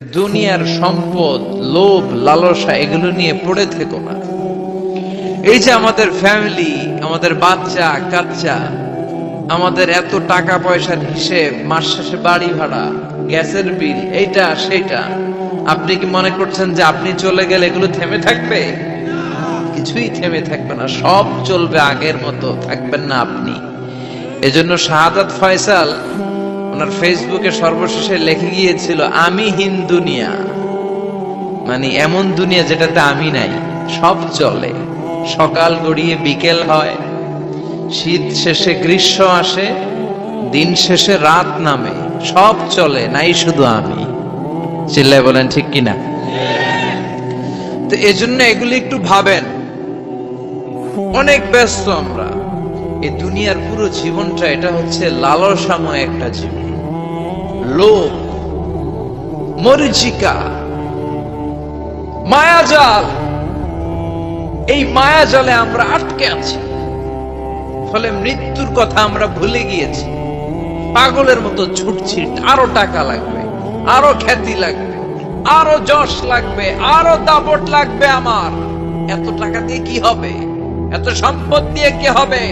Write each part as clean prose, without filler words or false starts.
দুনিয়ার সম্পদ, লোভ, লালসা এগুলো নিয়ে পড়ে থেকো না। এই যে আমাদের ফ্যামিলি, আমাদের বাচ্চা কাচ্চা, আমাদের এত টাকা পয়সার হিসেব, মাস শেষে বাড়ি ভাড়া, গ্যাসের বিল, এইটা সেইটা, আপনি কি মনে করছেন যে আপনি চলে গেলে এগুলো থেমে থাকবে? কিছুই থেমে থাকবে না, সব চলবে আগের মতো, থাকবেন না আপনি। এজন্য শাহাদাত ফয়সাল ওনার ফেসবুকে সর্বশেষে লিখে গিয়েছিল, আমি হীন দুনিয়া, মানে এমন দুনিয়া যেটাতে আমি নাই, সব চলে, সকাল গড়িয়ে বিকেল হয়, শীত শেষে গ্রীষ্ম আসে, দিন শেষে রাত নামে, সব চলে, নাই শুধু আমি। চিল্লায় বলেন ঠিক কিনা? তো এজন্য এগুলি একটু ভাবেন। অনেক ব্যস্ত আমরা, এই দুনিয়ার পুরো জীবনটা এটা হচ্ছে লালসাময় একটা জীবন, লোভ, মরিচিকা, মায়াজাল। এই মায়াজালে আমরা আটকে আছি, ফলে মৃত্যুর কথা আমরা ভুলে গিয়েছি, পাগলের মতো ছুটছি। আরো টাকা লাগবে, আরো খ্যাতি লাগবে, আরো যশ লাগবে, আরো দাপট লাগবে। আমার এত টাকা দিয়ে কি হবে? এত সম্পদ দিয়ে কি হবে?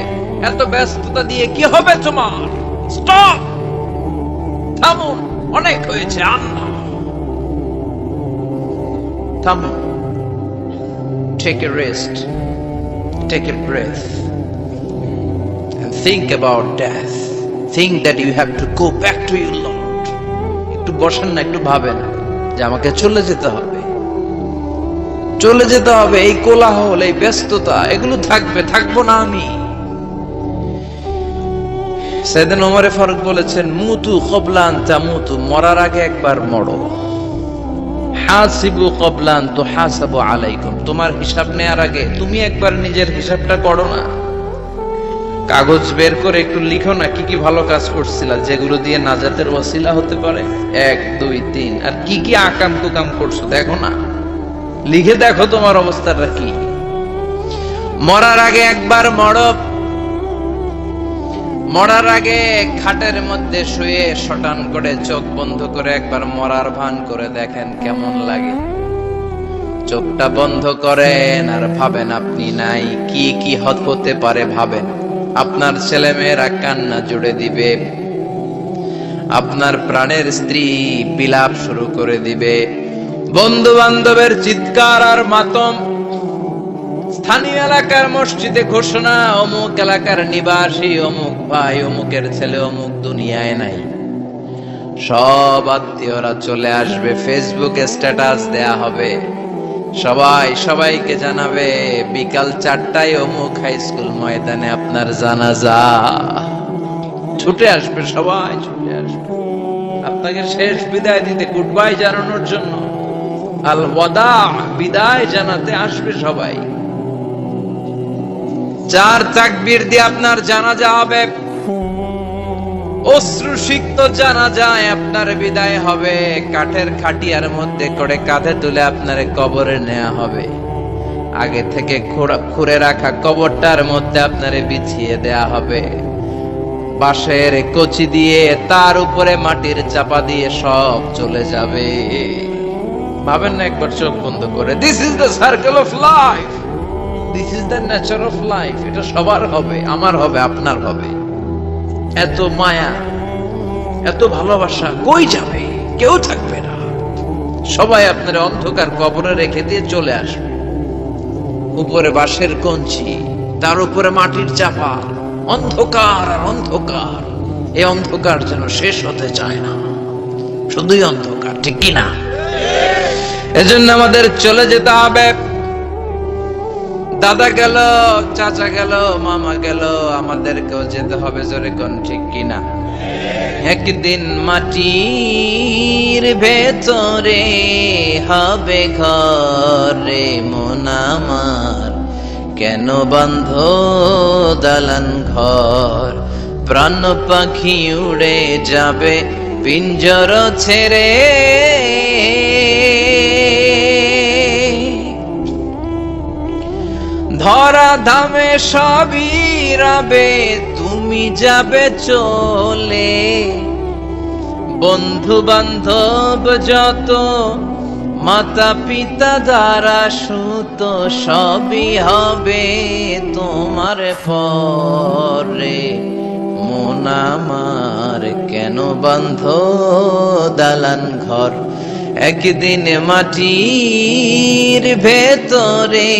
এত ব্যস্ততা দিয়ে কি হবে তোমার? স্টপ, থামুন, অনেক হয়েছে, আন্না, থামুন। Take a rest, take a breath, and think about death. Think that you have to go back to your Lord. একটু বসেন না, একটু ভাবেন যে আমাকে চলে যেতে হবে, চলে যেতে হবে। এই কোলাহল, এই ব্যস্ততা, এগুলো থাকবে, থাকবো না আমি। সাইয়েদনা ওমরে ফারুক বলেছেন, মুতু ক্বাবলা আন তামুতু, মরার আগে একবার মরো। হাসিবু ক্বাবলা আন তুহাসাবু আলাইকুম, তোমার হিসাব নেওয়ার আগে তুমি একবার নিজের হিসাবটা করো না। কাগজ বের করে একটু লিখো না, কি কি ভালো কাজ করছিলা, যেগুলো দিয়ে নাজাতের ওসিলা হতে পারে, 1 2 3, আর কি কি আকাম কুকাম করছো দেখো না, লিখে দেখো তোমার অবস্থাটা কি। মরার আগে একবার মরো। মরার আগে খাটের মধ্যে শুয়ে শটান করে চোখ বন্ধ করে একবার মরার ভান করে দেখেন কেমন লাগে। চোখটা বন্ধ করেন আর ভাবেন আপনি নাই, কি কি হতে পারে ভাবেন। আপনার ছেলে মেয়েরা কান্না জুড়ে দিবে, আপনার প্রাণের স্ত্রী বিলাপ শুরু করে দিবে, বন্ধু বান্ধবের চিৎকার আর মাতম, স্থানীয় এলাকার মসজিদে ঘোষণা, অমুক এলাকার নিবাসী অমুক ভাই, অমুকের ছেলে অমুক দুনিয়ায় নাই। সব আত্মীয়রা চলে আসবে, ফেসবুকে স্ট্যাটাস দেয়া হবে, সবাই সবাইকে জানাবে বিকাল 4টায় অমুক হাই স্কুল ময়দানে আপনার জানাজা। ছুটে আসবে, সবাই ছুটে আসবে আপনাকে শেষ বিদায় দিতে, গুড বাই জানানোর জন্য, আল ওয়াদা, বিদায় জানাতে আসবে সবাই। 4 তাকবীর দিয়ে আপনার জানাজা হবে, অশ্রুসিক্ত জানাজায় আপনার বিদায় হবে। কাঠের খাটিয়ার মধ্যে করে কাঁধে তুলে আপনার কবরে নেওয়া হবে। আগে থেকে খুঁড়ে রাখা কবরটার মধ্যে আপনারে বিছিয়ে দেয়া হবে, বাঁশের কচি দিয়ে তার উপরে মাটির চাপা দিয়ে সব চলে যাবে। ভাবেন না একবার চোখ বন্ধ করে, this is the circle of life, this is the nature of life. এটা সবার হবে, আমার হবে, আপনার হবে। এত মায়া, এত ভালোবাসা কই যাবে? কেউ থাকবে না, সবাই আপনার অন্ধকার কবরে রেখে দিয়ে চলে আসবে। উপরে বাঁশের কঞ্চি, তার উপরে মাটির চাপা, অন্ধকার আর অন্ধকার। এই অন্ধকার যেন শেষ হতে চায় না, শুধুই অন্ধকার, ঠিক কিনা? এজন্য আমাদের চলে যেতে হবে। দাদা গেল, চাচা গেল, মামা গেল, আমাদেরকেও যেতে হবে, জোরে কোন ঠিক কিনা? একদিন মাটির ভেতরে হবে ঘরে মন আমার, কেন বন্ধ দালান ঘর, প্রাণ পাখি উড়ে যাবে পিঞ্জর ছেড়ে, ধরা ধামে সবই রবে, তুমি যাবে চলে, বন্ধু বান্ধব যত, মাতা পিতা দ্বারা সুত, সবই হবে তোমার পরে। মন আমার কেন বান্ধ দালান ঘর, একদিন মাটির ভেতরে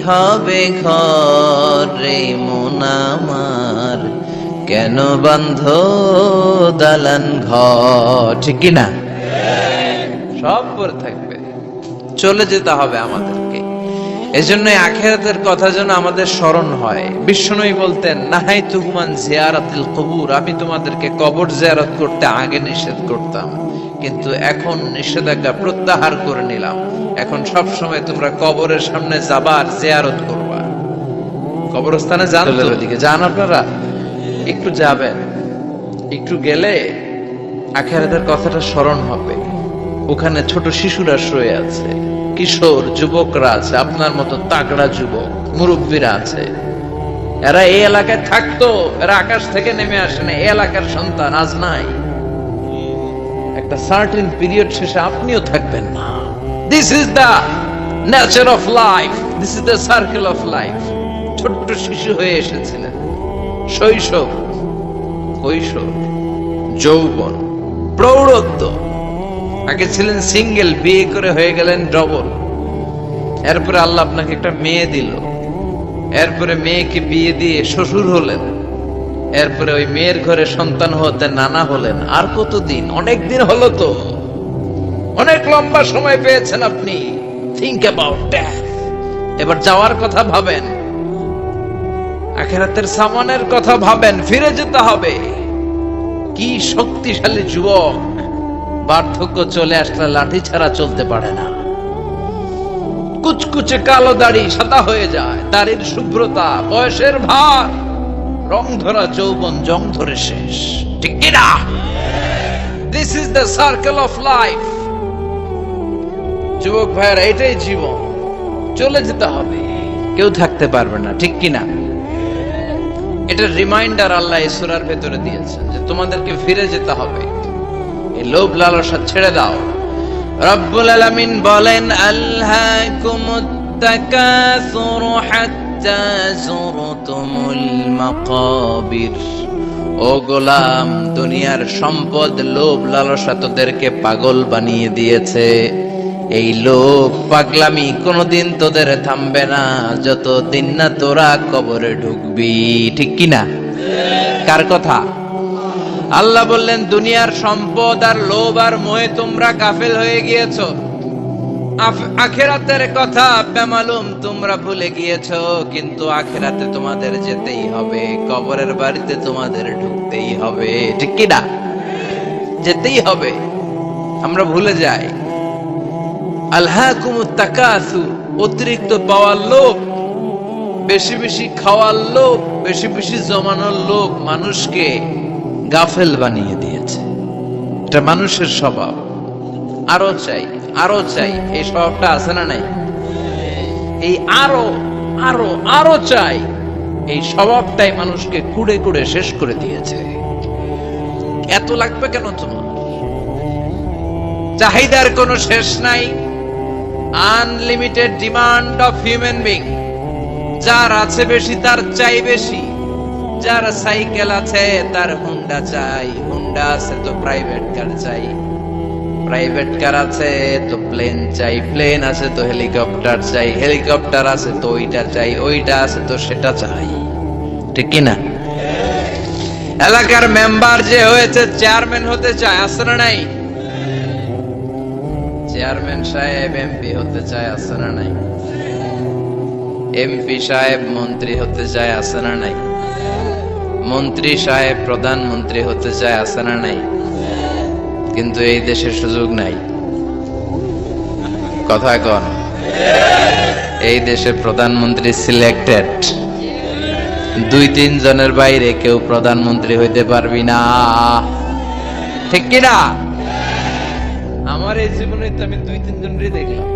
হবে ঘর রে। মন আমার কেন বান্ধ দালান ঘর, ঠিক কিনা? সব পরে থাকবে, চলে যেতে হবে আমাদেরকে। এজন্য আখিরাতের কথা যেন আমাদের স্মরণ হয়। বিশ্বনবী বলতেন, নাহাই তুহমান জিয়ারাতিল কবুর, আমি তোমাদেরকে কবর জিয়ারত করতে আগে নিষেধ করতাম, কিন্তু এখন নিষেধাজ্ঞা প্রত্যাহার করে নিলাম। এখন সব সময় তোমরা কবরের সামনে যাবা আর জিয়ারত করবা। কবরস্থানে যান, ওদিকে যান, আপনারা একটু যাবেন, একটু গেলে আখিরাতের কথাটা স্মরণ হবে। ওখানে ছোট শিশুরা শুয়ে আছে, কিশোর যুবকরা আছে, আপনার মতো তাগড়া যুবক মুরব্বীরা আছে। এরা এই এলাকায় থাকতো, এরা আকাশ থেকে নেমে আসে না, এই এলাকার সন্তান আজ নাই। একটা সার্টেন পিরিয়ড শেষে আপনিও থাকবেন না। This is the nature of life, this is the circle of life. ছোট্ট শিশু হয়ে এসেছিলেন, শৈশব, কৈশোর, যৌবন, প্রৌঢ়ত্ব। আগে ছিলেন সিঙ্গেল, বিয়ে করে হয়ে গেলেন ডবল। এরপরে আল্লাহ আপনাকে একটা মেয়ে দিল, এরপরে মেয়েকে বিয়ে দিয়ে শ্বশুর হলেন, এরপরে ওই মেয়ের ঘরে সন্তান হতে নানা হলেন। আর কতদিন? অনেক দিন হলো তো, অনেক লম্বা সময় পেয়েছেন আপনি। Think about death. এবার যাওয়ার কথা ভাবেন, আখিরাতের সামানের কথা ভাবেন, ফিরে যেতে হবে। কি শক্তিশালী যুবক! বার্ধক্য চলে আসলে লাঠি ছাড়া চলতে পারে না। কুচকুচে কালো দাড়ি সাদা হয়ে যায়, দাড়ির শুভ্রতা, বয়সের ভার, রং ধরা যৌবন জং ধরে শেষ, ঠিক কিনা? This is the circle of life. যুবক ভাইয়েরা, এটাই জীবন, চলে যেতে হবে, কেউ থাকতে পারবে না, ঠিক কিনা? এটা রিমাইন্ডার আল্লাহ এই সূরার ভেতরে দিয়েছেন যে তোমাদেরকে ফিরে যেতে হবে। এই লোভ লালসা ছেড়ে দাও। রব্বুল আলামিন বলেন, আলহাকুমুত তাকাসুর হাত্তা যুরতুমুল মাকাবির। ও গোলাম, দুনিয়ার সম্পদ, লোভ লালসা তোদেরকে পাগল বানিয়ে দিয়েছে। এই লোভ পাগলামি কোনদিন তোদের থামবে না যতদিন না তোরা কবরে ঢুকবি, ঠিক কিনা? কার কথা? আল্লাহ বললেন, দুনিয়ার সম্পদ আর লোভ আর মোহে তোমরা গাফেল হয়ে গিয়েছো। আখিরাতের কথা বেমালুম তোমরা ভুলে গিয়েছো। কিন্তু আখিরাতে তোমাদের যেতেই হবে, কবরের বাড়িতে তোমাদের ঢুকতেই হবে, ঠিক কিনা? যেতেই হবে। আমরা ভুলে যাই। আলহাকুমুত তাকাসুর, অতিরিক্ত পাওয়ার লোভ, বেশি বেশি খাওয়ার লোভ, বেশি বেশি জমানোর লোভ মানুষকে গাফেল বানিয়ে দিয়েছে। এটা মানুষের স্বভাব। আরো চাই, আরো চাই, এই স্বভাবটা আছে না নাই? এই আরো আরো আরো চাই, এই স্বভাবটাই মানুষকে কুড়ে কুড়ে শেষ করে দিয়েছে। এত লাগবে কেন তোমার? চাহিদার কোনো শেষ নাই। Unlimited demand of human being. যার আছে বেশি তার চাই বেশি। যার সাইকেল আছে তার হুন্ডা চাই, হুন্ডা আছে তো প্রাইভেট কার চাই, প্রাইভেট কার আছে তো প্লেন চাই, প্লেন আছে তো হেলিকপ্টার চাই, হেলিকপ্টার আছে তো ওইটা চাই, ওইটা আছে তো সেটা চাই, ঠিক কিনা? এলাকার মেম্বার যে হয়েছে চেয়ারম্যান হতে চায়, আছে না নাই? চেয়ারম্যান সাহেব এমপি হতে চায়, আছে না নাই? এমপি সাহেব মন্ত্রী হতে চায়, আছে না নাই? মন্ত্রী সাহেব প্রধানমন্ত্রী হতে চায়, আছে না নাই? কিন্তু এই দেশে সুযোগ নাই। কথা কন, এই দেশে প্রধানমন্ত্রী সিলেক্টেড। 2-3 জনের বাইরে কেউ প্রধানমন্ত্রী হইতে পারবি না, ঠিক কিনা? আমার এই জীবনে তো আমি 2-3 জনেরই দেখলাম।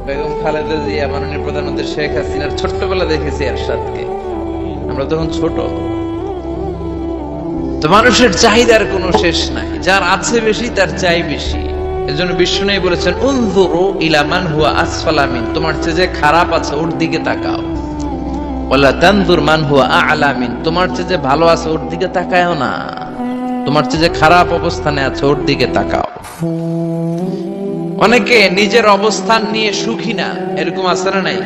বেগম খালেদা জিয়া, মাননীয় প্রধানমন্ত্রী শেখ হাসিনার ছোট্টবেলা দেখেছি এরশাদকে, আমরা তখন ছোট। তো তো মানুষের চাহিদার কোনো শেষ নাই, যার আছে বেশি তার চাই বেশি। এজন্য বিষ্ণু বলেছেন উনজুরু ইলা মান হুয়া আসফালা মিন, তোমার চেয়ে যে খারাপ আছে ওর দিকে তাকাও। ওয়ালা তানজুর মান হুয়া আ'লা মিন, তোমার চেয়ে যে ভালো আছে ওর দিকে তাকায়ও না, তোমার চেয়ে যে খারাপ অবস্থানে আছে ওর দিকে তাকাও। অনেকে নিজের অবস্থান নিয়ে সুখী না, এরকম আছে না নাই?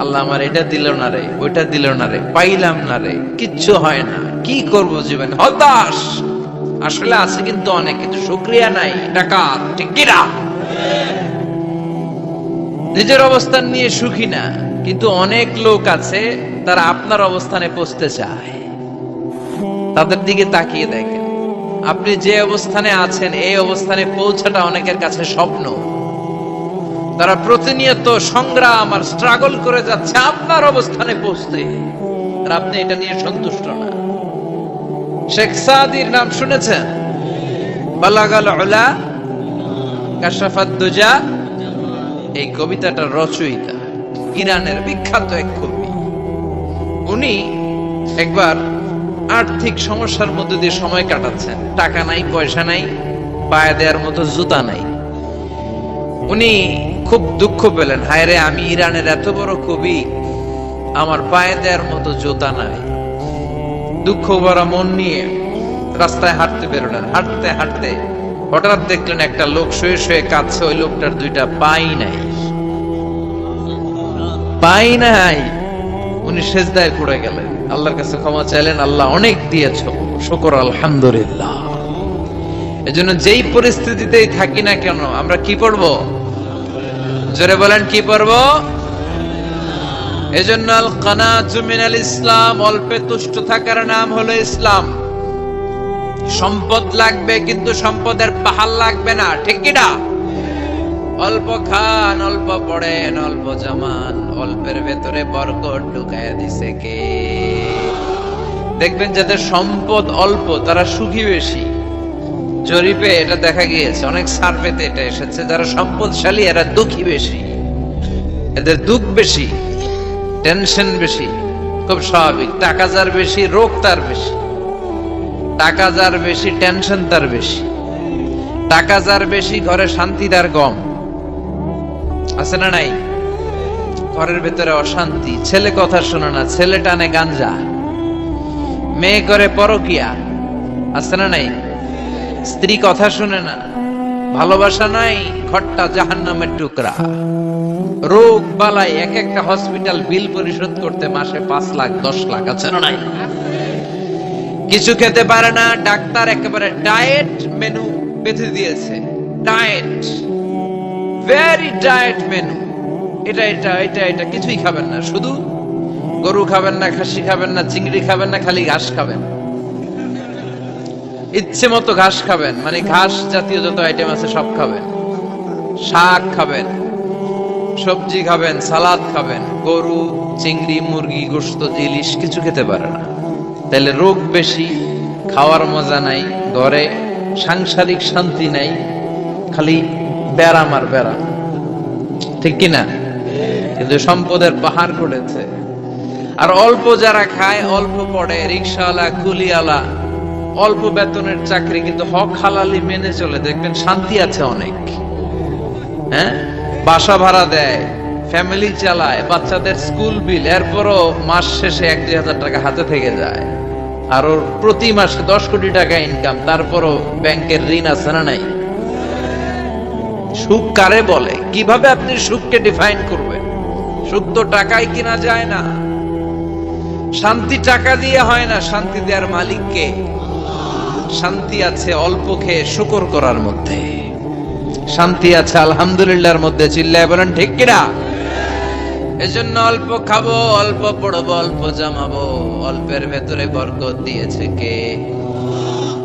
আল্লাহ আমার এটা দিল না রে, ওইটা দিল না রে, পাইলাম না রে, কিচ্ছু হয় না, কি করব জীবনে, হতাশ। আসলে আছে কিন্তু অনেক, কিন্তু শুকরিয়া নাই, টাকা ঠিক কি না? নিজের অবস্থান নিয়ে সুখী না, কিন্তু অনেক লোক আছে তারা আপনার অবস্থানে পৌঁছতে চায়। তাদের দিকে তাকিয়ে দেখেন, আপনি যে অবস্থানে আছেন এই অবস্থানে পৌঁছাটা অনেকের কাছে স্বপ্ন। তারা প্রতিনিয়ত সংগ্রাম আর স্ট্রাগল করে যাচ্ছে আপনার অবস্থানে পৌঁছতে, আর আপনি এটা নিয়ে সন্তুষ্ট না। শেখ সাদির নাম শুনেছেন? বালাগাল উলা কাশাফাত দুজা, এই কবিতাটার রচয়িতা ইরানের বিখ্যাত এক কবি। উনি একবার আর্থিক সমস্যার মধ্যে দিয়ে সময় কাটাচ্ছেন, টাকা নাই, পয়সা নাই, পায়ে দেওয়ার মতো জুতা নাই। উনি খুব দুঃখ পেলেন, হায় রে, আমি ইরানের এত বড় কবি, আমার পায়ে দেওয়ার মতো জুতা নাই। দুঃখ ভরা মন নিয়ে রাস্তায় হাঁটতে বেরোলেন। হাঁটতে হাঁটতে হঠাৎ দেখলেন একটা লোক শুয়ে শুয়ে কাঁদছে, ওই লোকটার দুইটা পাই নাই, পাই নাই। উনি সেজদায় পড়ে গেলেন, আল্লাহর কাছে ক্ষমা চাইলেন, আল্লাহ অনেক দিয়েছ, শুকর আলহামদুলিল্লাহ। এজন্য যেই পরিস্থিতিতেই থাকি না কেন আমরা কি পড়বো? জোরে বলেন, কি পড়বো? এজন্য আল কানাতু মিনাল ইসলাম, অল্পে তুষ্ট থাকার নাম হলো ইসলাম। সম্পদ লাগবে কিন্তু সম্পদের পাহাড় লাগবে না, ঠিক কি না? অল্প খান, অল্প পড়েন, অল্প জমান, অল্পের ভেতরে বরকত ঢুকায়া দিছে কে? দেখবেন যাদের সম্পদ অল্প তারা সুখী বেশি। জরিপে এটা দেখা গিয়েছে, অনেক সার্ভেতে এটা এসেছে, যারা সম্পদশালী এরা দুঃখী বেশি, এদের দুঃখ বেশি, টেনশন বেশি। খুব স্বাভাবিক, টাকা যার বেশি রোগ তার বেশি, টাকা যার বেশি টেনশন তার বেশি, টাকা যার বেশি ঘরে শান্তি তার কম। আছে না নাই? ঘরের ভেতরে অশান্তি, ছেলে কথা শোনে না, ছেলে টানে গাঞ্জা, মেয়ে করে পরকিয়া। আছে না নাই? স্ত্রী কথা শুনে না, ভালোবাসা নাই, ঘরটা জাহান্নামের টুকরা। রোগ বালাই, এক একটা হসপিটাল বিল পরিশোধ করতে মাসে 5 লাখ 10 লাখ। আছে না নাই? কিছু খেতে পারে না, ডাক্তার একেবারে ডায়েট মেনু বেঁধে দিয়েছে, ডায়েট, ভেরি ডায়েট মেনু, এটা এটা এটা এটা কিছুই খাবেন না, শুধু গরু খাবেন না, খাসি খাবেন না, চিংড়ি খাবেন না, খালি ঘাস খাবেন, ইচ্ছে মতো ঘাস খাবেন, মানে ঘাস জাতীয় যত আইটেম আছে সব খাবেন, শাক খাবেন, সবজি খাবেন, সালাদ খাবেন, গরু, চিংড়ি, মুরগি, গোশত, ইলিশ কিছু খেতে পারে না। তাহলে রোগ বেশি, খাওয়ার মজা নাই, ঘরে সাংসারিক শান্তি নাই, খালি ব্যারাম আর ব্যারাম, ঠিক কিনা? কিন্তু সম্পদের পাহাড় করেছে। আর অল্প যারা খায়, অল্প পড়ে, রিক্সাওয়ালা, কুলিওয়ালা, অল্প বেতনের চাকরি, কিন্তু হক হালালি মেনে চলে, দেখবেন শান্তি আছে অনেক। হ্যাঁ, বাসা ভাড়া দেয়, ফ্যামিলি চালায়, বাচ্চাদের স্কুল বিল, এরপরও মাস শেষে 1-2 হাজার টাকা হাতে থেকে যায়। আর ওর প্রতি মাসে 10 কোটি টাকা ইনকাম, তারপরও ব্যাংকের ঋণ আছে না নাই? সুখ কারে বলে? কিভাবে আপনি সুখকে ডিফাইন করবেন? সুখ তো টাকায় কিনা যায় না, শান্তি টাকা দিয়ে হয় না, শান্তি দেওয়ার মালিক কে? শান্তি আছে অল্প খেয়ে শুকর করার মধ্যে, শান্তি আছে আলহামদুলিল্লাহর মধ্যে। চিল্লায় বলেন ঠিক কিনা? এজন্য অল্প খাবো, অল্প পড়বো, অল্প জমাবো, অল্পের ভেতরে বরকত দিয়েছে কে?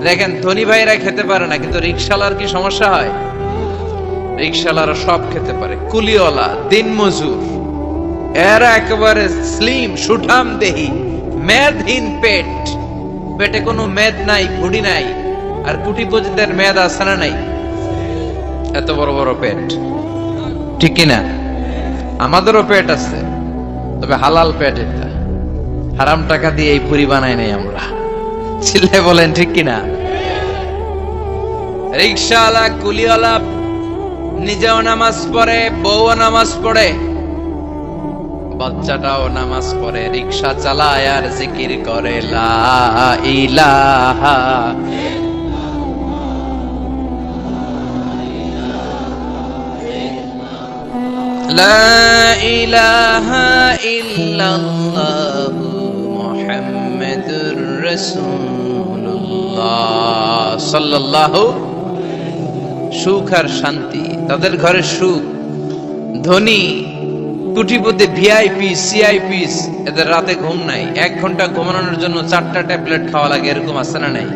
দেখেন ধনী ভাইরা খেতে পারে না, কিন্তু রিকশালার কি সমস্যা হয়? রিকশালারা সব খেতে পারে, কুলিওয়ালা, দিনমজুর, এরা একেবারে স্লিম সুঠাম দেহি, মেদহীন পেট, পেটে কোনো মেদ নাই, ভুঁড়ি নাই। আর কুটিপতিদের মেদ আছে না নাই? এত বড় বড় পেট, ঠিক কিনা? আমাদেরও পেট আছে, তবে হালাল পেট, এটা হারাম টাকা দিয়ে এই ভুঁড়ি বানাই নাই আমরা। চিল্লায় বলেন ঠিক কিনা? রিকশাওয়ালা, কুলিওয়ালা নিজেও নামাজ পড়ে, বউও নামাজ পড়ে, বাচ্চাটাও নামাজ পড়ে, রিকশা চালায় আর জিকির করে লা ইলাহা। লা ইলাহা ইল্লাল্লাহু মুহাম্মাদুর রাসূলুল্লাহ সাল্লাল্লাহু। সুখ আর শান্তি, তাদের ঘরে সুখ। ধনী কোটিপতি, ভিআইপি, সিআইপি, এদের রাতে ঘুম নাই, 1 ঘন্টা ঘুমানোর জন্য 4টা ট্যাবলেট খাওয়া লাগে, এরকম আছে না নাই?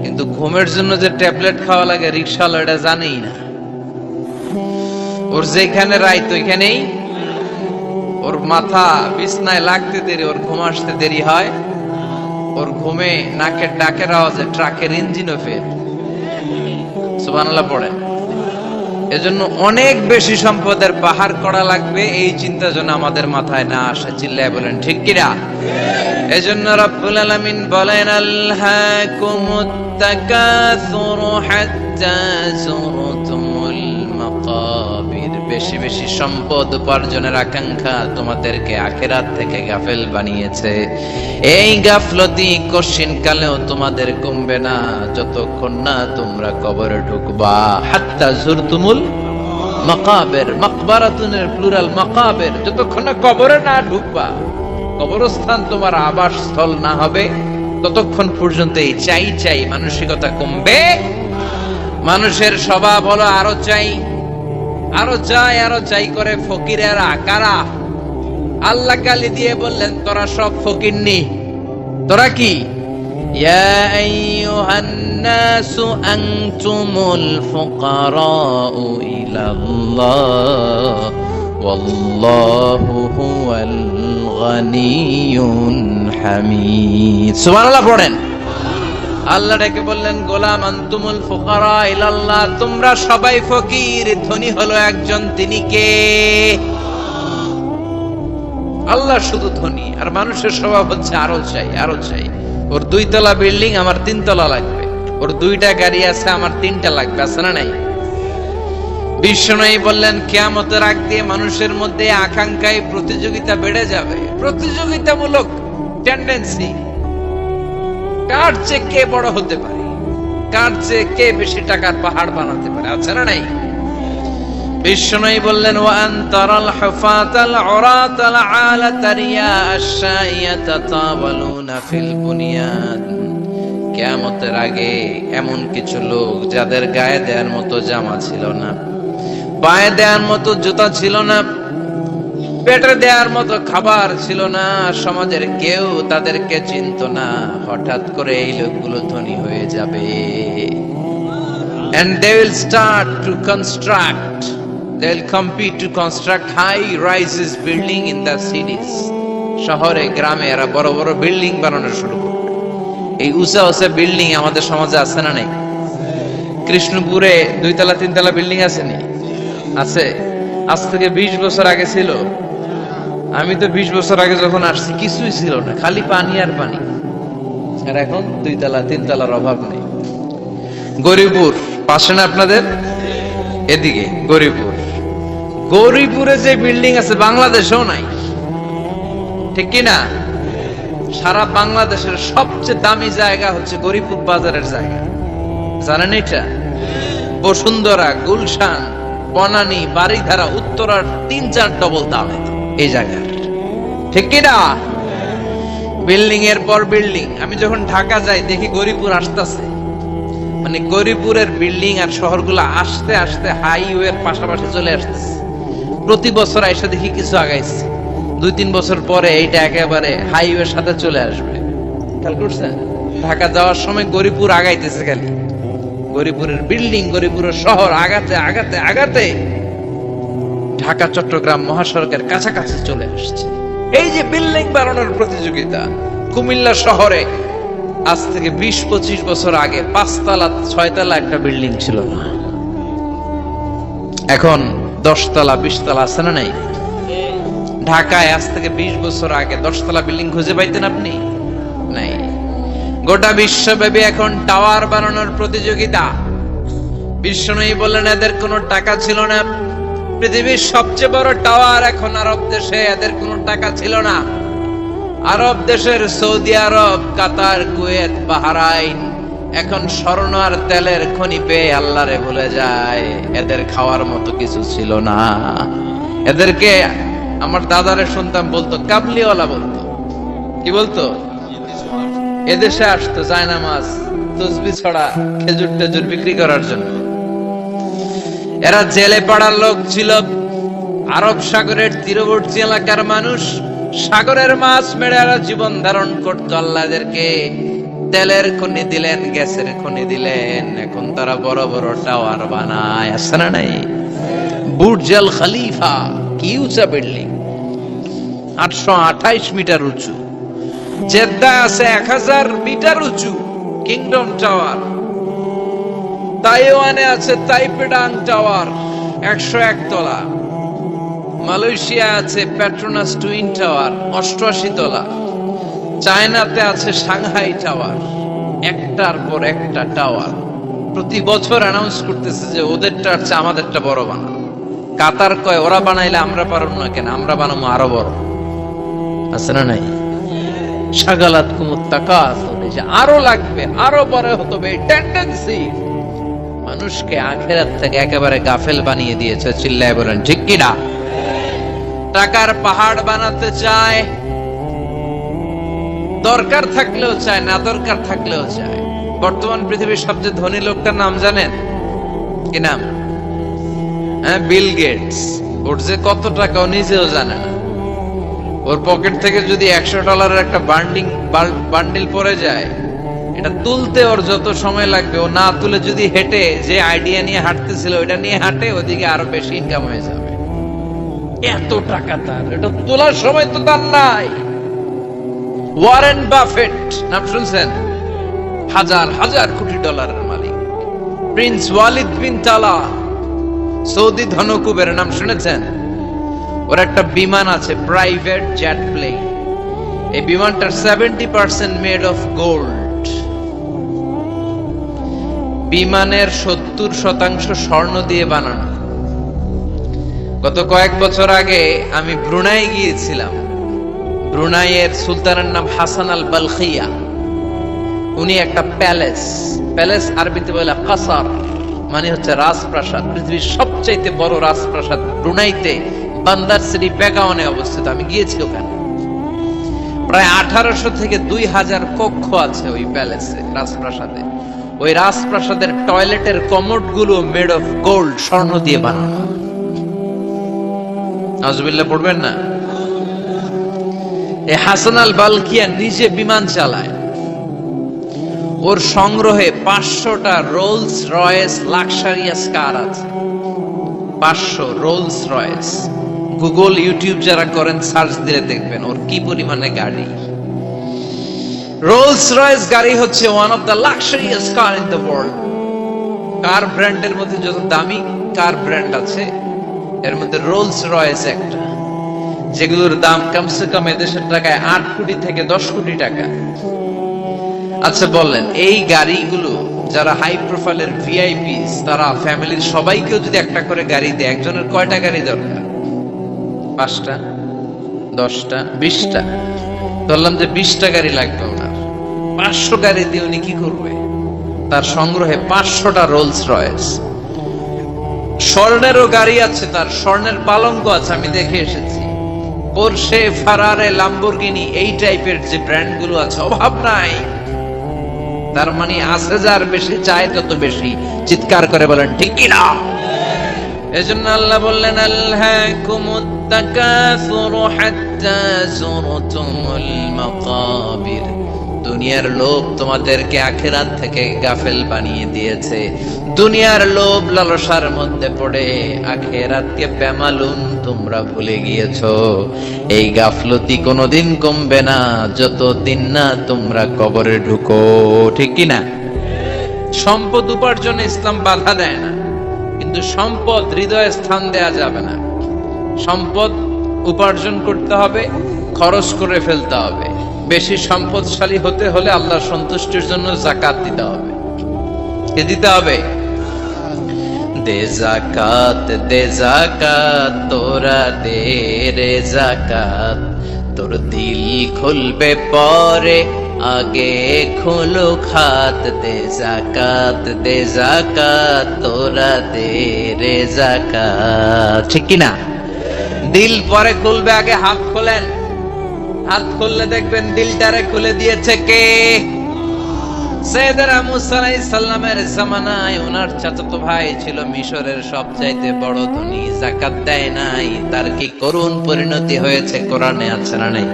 কিন্তু ঘুমের জন্য যে ট্যাবলেট খাওয়া লাগে রিকশাওয়ালা এটা জানেই না। ওর যেখানে রাইত ওইখানেই ওর মাথা বিছনায় লাগতে দেরি, ওর ঘুম আসতে দেরি হয়, ওর ঘুমে নাকের ডাকের আওয়াজে ট্রাকের ইঞ্জিনও ফেল। সুবহানাল্লাহ পড়েন। এজন্য অনেক বেশি সম্পদের পাহাড় করা লাগবে, এই চিন্তা যেন আমাদের মাথায় না আসে। চিল্লায় বলেন ঠিক কিনা? এজন্য রব্বুল আলামিন বলেন আলহাকুমুত তাকাসুর হাত্তা যুরতুমুল মাকাবির। বেশি বেশি সম্পদ উপার্জনের আকাঙ্ক্ষা তোমাদেরকে আখিরাত থেকে গাফেল বানিয়েছে। এই গাফলতি কশিন কালেও তোমাদের কমবে না যতক্ষণ না তোমরা কবরে ঢুকবা। হাত্তা যুরতুমুল মাকাবির, মাকবারাতুনের প্লুরাল মাকাবির, যতক্ষণ না কবরে না ঢুকবা, কবরস্থান তোমার আবাসস্থল না হবে, ততক্ষণ পর্যন্ত এই চাই চাই মানসিকতা কমবে। মানুষের স্বভাব হলো আরো চাই, আরো চাই, আরো চাই করে ফকিরেরা। কারা? আল্লাহ গালি দিয়ে বললেন তোরা সব ফকিরনি, তোরা কি? ইয়া আইয়ুহান নাসু আনতুমুল ফুকারাউ ইলাল্লাহ ওয়াল্লাহু হুয়াল গানিয়ুল হামিদ। সুবহানাল্লাহ পড়েন। আল্লাহ ডেকে বললেন গোলাম আনতুমুল ফুকারা ইলাল্লাহ, তোমরা সবাই ফকির, ধনী হলো একজন, তিনি কে? আল্লাহ শুধু ধনী, আর মানুষের স্বভাব হচ্ছে আরো চাই, আরো চাই। ওর 2 তলা বিল্ডিং, আমার 3 তলা লাগবে, ওর 2টা গাড়ি আছে, আমার 3টা লাগবে, আছে না নাই? বিশ্বনবী বললেন কিয়ামতের আগ দিয়ে মানুষের মধ্যে আকাঙ্ক্ষায় প্রতিযোগিতা বেড়ে যাবে, প্রতিযোগিতামূলক টেন্ডেন্সি। কার চেয়ে কে বড় হতে পারে, কার চেয়ে কে বেশি টাকার পাহাড় বানাতে পারে, আছে না নাই? বিশ্বনবী বললেন ওয়া আনতারাল হুফাতাল উরাতাল আলাতা রিয়া আশ-শাইয়াতা তাওয়ালুনা ফিল বুনিয়ান। কিয়ামতের আগে এমন কিছু লোক যাদের গায়ে দেওয়ার মতো জামা ছিল না, পায়ে দেওয়ার মতো জুতা ছিল না, পেটে দেওয়ার মতো খাবার ছিল না, সমাজের কেউ তাদেরকে চিনত না। হঠাৎ করে এই লোকগুলো ধনী হয়ে যাবে। And they will start to construct, they will compete to construct high rises building in the cities. শহরে গ্রামে এরা বড় বড় বিল্ডিং বানানো শুরু করবে। এই উঁচা উঁচা বিল্ডিং আমাদের সমাজে আছে না নাই? কৃষ্ণপুরে 2 তলা 3 তলা বিল্ডিং আছে নি? আছে। আজ থেকে 20 বছর আগে ছিল। আমি তো 20 বছর আগে যখন আসছি কিছুই ছিল না, খালি পানি আর পানি। আর এখন 2 তলা 3 তলার অভাব নেই। গরিপুর পাশে না আপনাদের? এদিকে গরিপুর, গরিপুরে যে বিল্ডিং আছে বাংলাদেশেও নাই, ঠিক কি না? সারা বাংলাদেশের সবচেয়ে দামি জায়গা হচ্ছে গরিপুর বাজারের জায়গা, জানেন এটা? বসুন্ধরা, গুলশান, বনানী, বাড়িধারা, উত্তরার 3-4 ডবল দাম এই জায়গার, ঠিক কি না? বিল্ডিং এর পর বিল্ডিং। আমি যখন ঢাকা যাই দেখি গরিপুর আসতেছে, মানে গরিপুরের বিল্ডিং আর শহরগুলো আস্তে আস্তে হাইওয়ের পাশাপাশি চলে আসতেছে। প্রতি বছর এসে দেখি কিছু আগাইছে, 2-3 বছর পরে এইটা একেবারে হাইওয়ের সাথে চলে আসবে। খেয়াল করছেন? ঢাকা যাওয়ার সময় গরিপুর আগাইতেছে, খালি গরিপুরের বিল্ডিং, গরিপুরের শহর আগাতে আগাতে আগাতে ঢাকা চট্টগ্রাম মহাসড়কের কাছাকাছি চলে আসছে। এই যে বিল্ডিং বানানোর প্রতিযোগিতা, কুমিল্লা শহরে আজ থেকে 20-25 বছর আগে 5 তলা 6 তলা একটা বিল্ডিং ছিল না, এখন 10 তলা 20 তলা আছে না নাই? ঢাকায় আজ থেকে 20 বছর আগে 10 তলা বিল্ডিং খুঁজে পাইতেন আপনি? নাই। গোটা বিশ্বব্যাপী এখন টাওয়ার বানানোর প্রতিযোগিতা। বিশ্বনবী বললেন এদের কোনো টাকা ছিল না। পৃথিবীর সবচেয়ে বড় টাওয়ার এখন আরব দেশে, এদের কোনো টাকা ছিল না। আরব দেশের সৌদি আরব, কাতার, কুয়েত, বাহরাইন এখন স্বর্ণ আর তেলের খনি পেয়ে আল্লাহরে ভুলে যায়। এদের খাওয়ার মতো কিছু ছিল না। এদেরকে আমার দাদারে শুনতাম বলতো কাবলিওয়ালা বলতো। কি বলতো? এদেশে আসতো জায়নামাজ, তসবিহ ছড়া, খেজুর টেজুর বিক্রি করার জন্য। এরা জেলে পাড়ার লোক ছিল। আরব সাগরের তীরবর্তী এলাকার মানুষ, সাগরের মাছ মেরে এরা জীবন ধারণ করতো। আল্লাহ এদেরকে তেলের খনি দিলেন, গ্যাসের খনি দিলেন। এখন তারা বড় বড় টাওয়ার বানায়। আছে না নাই? বুর্জ আল খলিফা, কি উঁচা বিল্ডিং, 828 মিটার উঁচু। জেদ্দা আছে 1000 মিটার উঁচু কিংডম টাওয়ার। তাইওয়ানে আছে তাইপেডাং টাওয়ার, 101 তলা। মালয়েশিয়া আছে পেট্রোনাস টুইন টাওয়ার, 88 তলা। চায়নাতে আছে সাংহাই টাওয়ার, একটার পর একটা টাওয়ার। প্রতি বছর অ্যানাউন্স করতেছে যে ওদেরটা হচ্ছে আমাদেরটা বড় বানানো। কাতার কয় ওরা বানাইলে আমরা পারব না কেন, আমরা বানাবো আরো বড়। আছে না নাই? শাগালাত কুমুত তাকাসুর, যে আরো লাগবে, আরো বড় হতে হবে, টেন্ডেন্সি মানুষকে আখিরাত থেকে একেবারে গাফেল বানিয়ে দিয়েছে। চিল্লায় বলেন ঠিক কি না? টাকার পাহাড় বানাতে চায়, দরকার থাকলেও চায়, না দরকার থাকলেও চায়। বর্তমান পৃথিবীর সবচেয়ে ধনী লোকটার নাম জানেন? কি নাম? হ্যাঁ, বিল গেটস। ওর যে কত টাকা ও নিজেও জানে না। ওর পকেট থেকে যদি $100 একটা বান্ডিল পড়ে যায়, এটা তুলতে ওর যত সময় লাগবে, ও না তুলে যদি হেঁটে যে আইডিয়া নিয়ে হাঁটতেছিল ওইটা নিয়ে হাঁটে, ওদিকে আরো বেশি ইনকাম হয়ে যাবে। এত টাকা তার, এটা তোলার সময় তো তার নাই। ওয়ারেন বাফেট নাম শুনছেন? হাজার হাজার কোটি ডলারের মালিক। প্রিন্স ওয়ালিদ বিন তালা, সৌদি ধনকুবের নাম শুনেছেন? ওর একটা বিমান আছে, প্রাইভেট জেট প্লেন। এই বিমানটার 70% মেড অফ গোল্ড। বিমানের 70% স্বর্ণ দিয়ে বানানো। গত কয়েক বছর আগে আমি ব্রুনাই গিয়েছিলাম। ব্রুনাইয়ের সুলতানের নাম হাসান আল বালখিয়া। উনি একটা প্যালেস আরবিতে বলে কাসার, মানে হচ্ছে রাজপ্রাসাদ। পৃথিবীর সবচাইতে বড় রাজপ্রাসাদ ব্রুনাইতে বান্দার সিটি বেগাওয়ানে অবস্থিত। আমি গিয়েছি ওখানে। প্রায় 1800 থেকে 2000 কক্ষ আছে ওই প্যালেসে, রাজপ্রাসাদে। ওই রাজপ্রাসাদের টয়লেটের কমোড গুলো মেড অফ গোল্ড, স্বর্ণ দিয়ে বানানো। নাউজুবিল্লাহ পড়বেন না? এই হাসান আল বালখিয়া নিজে বিমান চালায়। ওর সংগ্রহে 500টা রোলস রয়েস লাক্সারিয়াস কার আছে। 500 রোলস রয়েস। গুগল, ইউটিউব যারা করেন সার্চ দিলে দেখবেন ওর কি পরিমাণে গাড়ি। রোলস রয়েস গাড়ি হচ্ছে one of the luxurious car in the world. Car ব্র্যান্ডের মধ্যে যত দামি কার ব্র্যান্ড আছে, এর মধ্যে রোলস রয়েস একটা, যেগুলোর দাম কমসে কম এদেশের টাকায় 8 কোটি থেকে 10 কোটি টাকা। আচ্ছা বলেন, এই গাড়িগুলো যারা হাই প্রোফাইলের ভিআইপিস, তারা ফ্যামিলির সবাইকেও যদি একটা করে গাড়ি দেয়, একজনের কয়টা গাড়ি দরকার? 5টা, 10টা, 20টা। বললাম যে 20টা গাড়ি লাগবে ওনার। 500 গাড়ি দিয়ে উনি কি করবে? তার সংগ্রহে 500টা রোলস রয়েস। স্বর্ণেরও গাড়ি আছে তার, স্বর্ণের পালঙ্ক আছে, আমি দেখে এসেছি। পোরশে, ফারারে, লাম্বরগিনি, এই টাইপের যে ব্র্যান্ড গুলো আছে, অভাব নাই। তার মানে আছে, যার বেশি চায় তত বেশি। চিৎকার করে বলেন ঠিক কি না? এজন্য আল্লাহ বললেন আলহাকুমুত তাকাসুরু হাত্তা যুরতুমুল মাকাবির। দুনিয়ার লোভ তোমাদেরকে আখিরাত থেকে গাফেল বানিয়ে দিয়েছে। দুনিয়ার লোভ লালসার মধ্যে পড়ে আখিরাতকে বেমালুম তোমরা ভুলে গিয়েছো। এই গাফলতি কোনোদিন কমবে না যতদিন না তোমরা কবরে ঢুকো। ঠিক কি না? সম্পদ উপার্জনে ইসলাম বাধা দেয় না, কিন্তু সম্পদ হৃদয়ে স্থান দেয়া যাবে না। সম্পদ উপার্জন করতে হবে, খরচ করে ফেলতে হবে। বেশি সম্পদশালী হতে হলে আল্লাহর সন্তুষ্টির জন্য যাকাত দিতে হবে। কে দিতে হবে? দে যাকাত তোরা দে রে যাকাত, তোর দিল খুলবে পরে আগে খোলো খাত। দে যাকাত তোরা দে রে যাকাত। ঠিক কিনা? দিল পরে খুলবে, আগে হাত খোলেন। হাত খুললে দেখবেন দিলটারে খুলে দিয়েছে কে? সাইয়েদনা মুসা আলাইহিস সালামের জামানায় ওনার চাচাতো ভাই ছিল মিশরের সবচাইতে বড় ধনী, যাকাত দেয় নাই। তার কি করুণ পরিণতি হয়েছে কোরআনে আছে না নাই?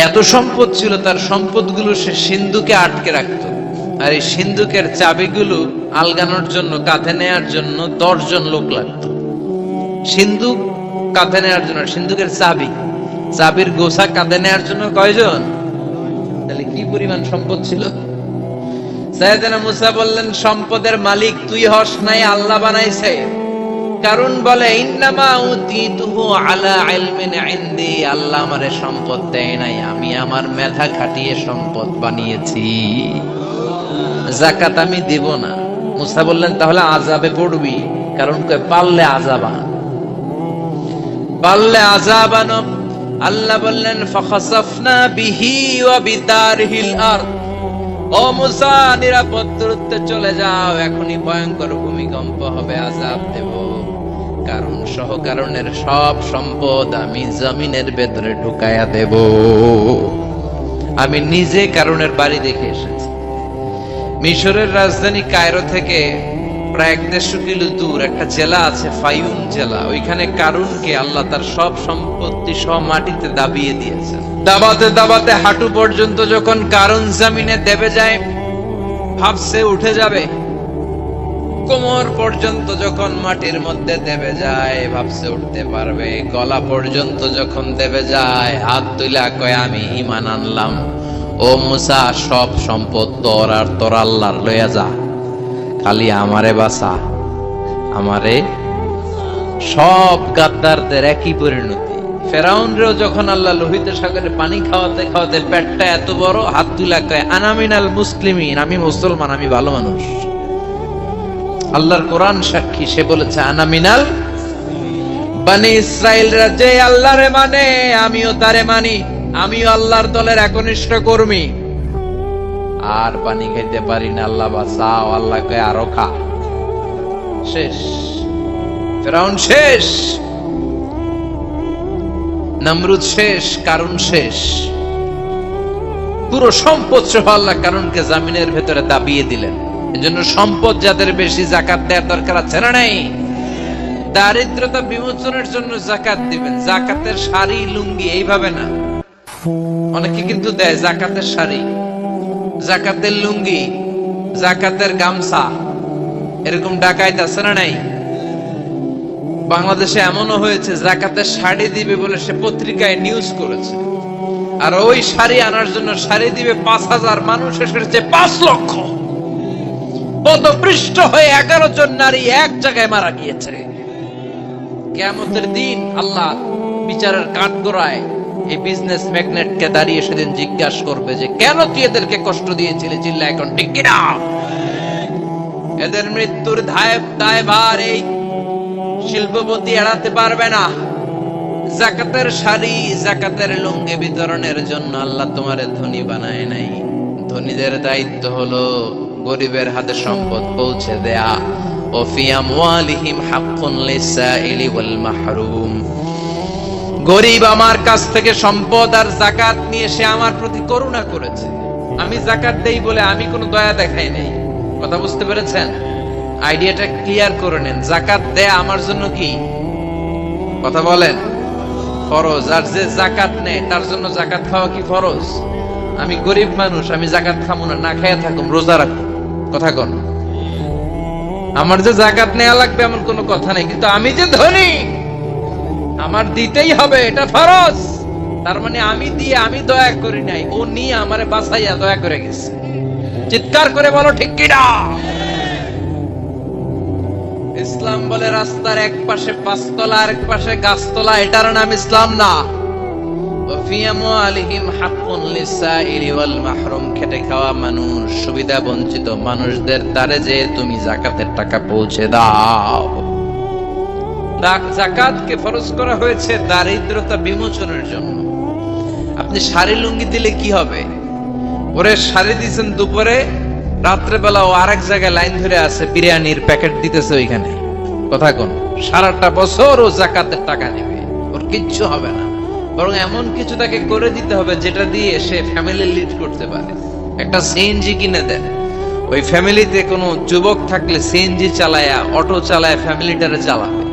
এত সম্পদ ছিল, তার সম্পদগুলো সে সিন্ধুকে আটকে রাখতো। আর এই সিন্ধুকের চাবিগুলো আলগানোর জন্য, কাঁধে নেয়ার জন্য 10 জন লোক লাগতো। সিন্ধুক কাঁধে নেয়ার জন্য, সিন্ধুকের চাবির গোছা কাঁধে নেয়ার জন্য কয়জন? তাহলে কি পরিমাণ সম্পদ ছিল? সাইয়েদনা মুসা বললেন, সম্পদের মালিক তুই হস নাই, আল্লাহ বানাইছে। কারণ বলে ইন্নামা উতিতুহু আলা ইলমিন ইনদি, আল্লাহ আমারে সম্পদ দেয় নাই, আমি আমার মেধা খাটিয়ে সম্পদ বানিয়েছি। যাকাত আমি দেব না। মুসা বললেন, তাহলে আযাবে পড়বি। কারণ পারলে আযাবান। আল্লাহ বললেন ফাখাসাফনা বিহি ওয়া বিদারহিল আরদ, ও মুসা নিরাপদ দূরত্বে চলে যাও, এখনই ভয়ঙ্কর ভূমিকম্প হবে, আযাব দেব। কারণ সহ কারণের সব সম্পদ আমি জমিনের ভেতরে ঢুকায়া দেব। আমি নিজে কারণের বাড়ি দেখে এসেছি। মিশরের রাজধানী কায়রো থেকে প্রায় 150 কিলো দূর একটা জেলা আছে, ফায়ুম জেলা। ওইখানে কারুনকে আল্লাহ তার সব সম্পত্তি সব মাটিতে দাবিয়ে দিয়েছেন। দাবাতে দাবাতে হাঁটু পর্যন্ত যখন কারুন জমিনে দেবে যায়, ভাবছে উঠে যাবে। কোমর পর্যন্ত যখন মাটির মধ্যে দেবে যায়, ভাবছে উঠতে পারবে। গলা পর্যন্ত যখন দেবে যায়, হাত তুলা কয় আমি ঈমান আনলাম। ও মুসা, সব সম্পদ তোর আর তোর আল্লাহর লইয়া যা, খালি আমারে বাঁচা, আমারে। সব গাদ্দারদের একই পরিণতি। ফেরাউনরেও যখন আল্লাহ লোহিত সাগরে পানি খাওয়াতে খাওয়াতে পেটটা এত বড়, হাত তুলা কয় আনা মিনাল মুসলিমিন, আমি মুসলমান, আমি ভালো মানুষ। আল্লাহর কোরআন সাক্ষী, সে বলেছে আনা মিনাল। বনি ইসরাইলরা যে আল্লাহরে মানে, আমিও তারে মানি, আমিও আল্লাহর দলের একনিষ্ঠ কর্মী। আর পানি খাইতে পারি না, আল্লাহ বাঁচাও। আল্লাহ কয় আরো খা। শেষ, ফেরাউন শেষ, নমরুদ শেষ, কারুন শেষ। পুরো সম্পদ সহ আল্লাহ কারুনকে জামিনের ভেতরে দাবিয়ে দিলেন। এজন্য সম্পদ যাদের বেশি, যাকাত দেওয়ার দরকার আছে না নাই? দারিদ্রতা বিমোচনের জন্য যাকাত দিবেন। যাকাতের শাড়ি লুঙ্গি এইভাবে না, অনেকে কিন্তু দেয় যাকাতের শাড়ি, যাকাতের লুঙ্গি, যাকাতের গামছা, এরকম ডাকাইত আছে না নাই? বাংলাদেশে এমনও হয়েছে যাকাতের শাড়ি দিবে বলে সে পত্রিকায় নিউজ করেছে, আর ওই শাড়ি আনার জন্য শাড়ি দিবে 5000 মানুষ এসেছে 5 লক্ষ। পদপৃষ্ঠ হয়ে 11 জন নারী এক জায়গায় মারা গিয়েছে। কিয়ামতের দিন আল্লাহ বিচারের কাঠগড়ায় এই বিজনেস ম্যাগনেটকে দাঁড়িয়ে সেদিন জিজ্ঞাসা করবে যে কেন তুই এদেরকে কষ্ট দিয়েছিলি? চিল্লা এখন ঠিক কিনা? এদের মৃত্যুর দায়ভার এই শিল্পপতি এড়াতে পারবে না। যাকাতের শাড়ি, যাকাতের লুঙ্গি বিতরণের জন্য আল্লাহ তোমারে ধনী বানায় নাই। ধনীদের দায়িত্ব হলো গরিবের হাতে সম্পদ পৌঁছে দেয়া। ও ফি আমওয়ালিহিম হাক্কুন লিসাইলি ওয়াল মাহরুম। গরিব আমার কাছ থেকে সম্পদ আর যাকাত নিয়ে সে আমার প্রতি করুণা করেছে। আমি যাকাত দেই বলে আমি কোনো দয়া দেখাই নাই। কথা বুঝতে পেরেছেন? আইডিয়াটা ক্লিয়ার করে নেন। যাকাত দেয়া আমার জন্য কি? কথা বলেন। ফরজ। আর যে যাকাত নেয় তার জন্য যাকাত খাওয়া কি ফরজ? আমি গরিব মানুষ, আমি যাকাত খাবো না, না খাইয়া থাকুম, রোজা রাখুন। কথা কন। আমার যে যাকাত নেওয়া লাগবে এমন কোনো কথা নেই, কিন্তু আমি যে ধনী আমার দিতেই হবে, এটা ফরজ। তার মানে আমি দিয়ে আমি দয়া করি নাই, ও নিয়ে আমারে বাঁচাইয়া দয়া করে গেছে। চিৎকার করে বলো ঠিক কিনা? ইসলাম বলে রাস্তার এক পাশে 5 তলা আর এক পাশে গাছতলা, এটার নাম ইসলাম না। ওয়া ফি আমওয়ালিহিম হাক্কুন লিসাইলি ওয়াল মাহরুম, খেটে খাওয়া মানুষ, সুবিধা বঞ্চিত মানুষদের দ্বারে যে তুমি যাকাতের টাকা পৌঁছে দাও। যাকাতকে ফরজ করা হয়েছে দারিদ্রতা বিমোচনের জন্য। আপনি শাড়ি লুঙ্গি দিলে কি হবে? ওরে শাড়ি দিয়েছেন দুপুরে, রাত্রে বেলা ও আরেক জায়গায় লাইন ধরে আছে, বিরিয়ানির প্যাকেট দিতেছে ওইখানে। কথা কোন সারাটা বছর ও যাকাতের টাকা নেবে, ওর কিচ্ছু হবে না। বরং এমন কিছু তাকে করে দিতে হবে যেটা দিয়ে সে ফ্যামিলি লিড করতে পারে। একটা সিএনজি কিনে দেন, ওই ফ্যামিলিতে কোনো যুবক থাকলে সিএনজি চালায়া, অটো চালায় ফ্যামিলিটারে চালাবে।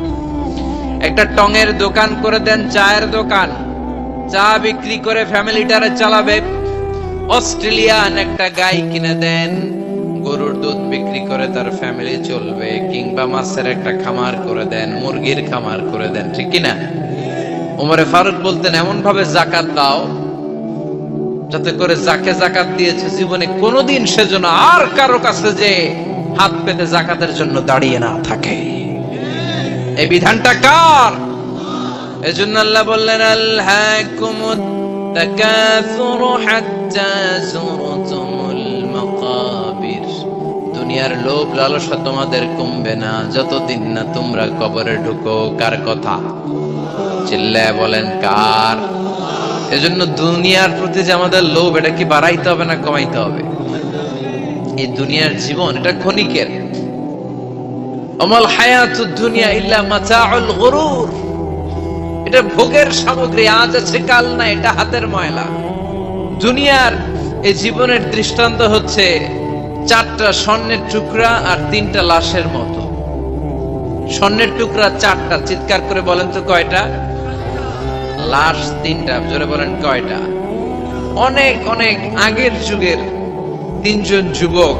একটা টঙের দোকান করে দেন, চায়ের দোকান, চা বিক্রি করে ফ্যামিলিটারে চালাবে। অস্ট্রেলিয়ান একটা গাই কিনে দেন, গরুর দুধ বিক্রি করে তার ফ্যামিলি চলবে। কিংবা মাছের একটা খামার করে দেন, মুরগির খামার করে দেন, ঠিক কিনা? ওমরে ফারুক বলতেন এমন ভাবে যাকাত দাও যাতে করে যাকে যাকাত দিয়েছে জীবনে কোনোদিন সেজন্য আর কারো কাছে যে হাত পেতে যাকাতের জন্য দাঁড়িয়ে না থাকে। এই বিধানটা কার? এজন্য আল্লাহ বললেন আলহাকুমুত তাকাসুরু হাত্তা যুরতুমুল মাকাবির, দুনিয়ার লোভ লালসা তোমাদের কমবে না যতদিন না তোমরা কবরে ঢুকো। কার কথা? চিল্লায় বলেন কার? এজন্য দুনিয়ার প্রতি যে আমাদের লোভ, এটা কি বাড়াইতে হবে না কমাইতে হবে? এই দুনিয়ার জীবন এটা ক্ষণিকের। আমাল হায়াতুদ দুনিয়া ইল্লা মাতাউল গুরুর, এটা ভোগের সামগ্রী, আজ আছে কাল না, এটা হাতের ময়লা। দুনিয়ার এই জীবনের দৃষ্টান্ত হচ্ছে 4টা স্বর্ণের টুকরা আর 3টা লাশের মতো। স্বর্ণের টুকরা 4টা, চিৎকার করে বলেন তো কয়টা? লাশ 3টা, জোরে বলেন কয়টা? অনেক অনেক আগের যুগের 3জন যুবক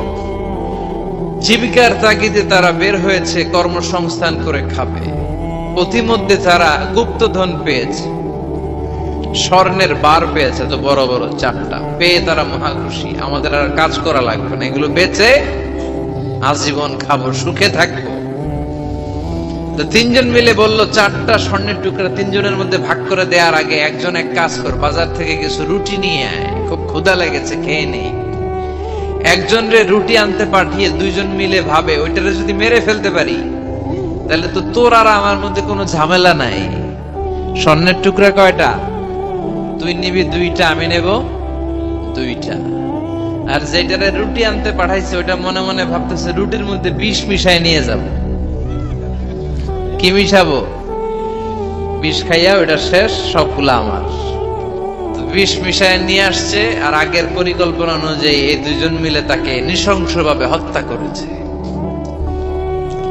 জীবিকার তাগিদে তারা বের হয়েছে কর্মসংস্থান করে খাবে। প্রতিমধ্যে তারা গুপ্তধন পেয়েছে, স্বর্ণের বার পেয়েছে, তো বড় বড় 4টা পেয়ে তারা মহা খুশি। আমাদের আর কাজ করা লাগবে না, এগুলো বেচে আজীবন খাবো, সুখে থাকবো। তো 3জন মিলে বলল 4টা স্বর্ণের টুকরা 3জনের মধ্যে ভাগ করে দেওয়ার আগে একজন এক কাজ কর, বাজার থেকে কিছু রুটি নিয়ে আয়, খুব ক্ষুধা লেগেছে, খেয়ে নেই। একজন রে রুটি আনতে পাঠিয়ে 2জন মিলে ভাবে ওইটারে যদি মেরে ফেলতে পারি তাহলে তো তোর আর আমার মধ্যে কোনো ঝামেলা নাই। স্বর্ণের টুকরা কয়টা? তুই নিবি 2টা, আমি নেব 2টা। আর যেটারে রুটি আনতে পাঠাইছে ওইটা মনে মনে ভাবতেছে রুটির মধ্যে বিষ মিশাই নিয়ে যাব। কি মিশাবো? বিষ খাইয়া ওইটা শেষ, সবগুলো আমার। বিষ মিশায় নিয়ে আসছে, আর আগের পরিকল্পনা অনুযায়ী এই 2জন মিলে তাকে নৃশংসভাবে হত্যা করেছে।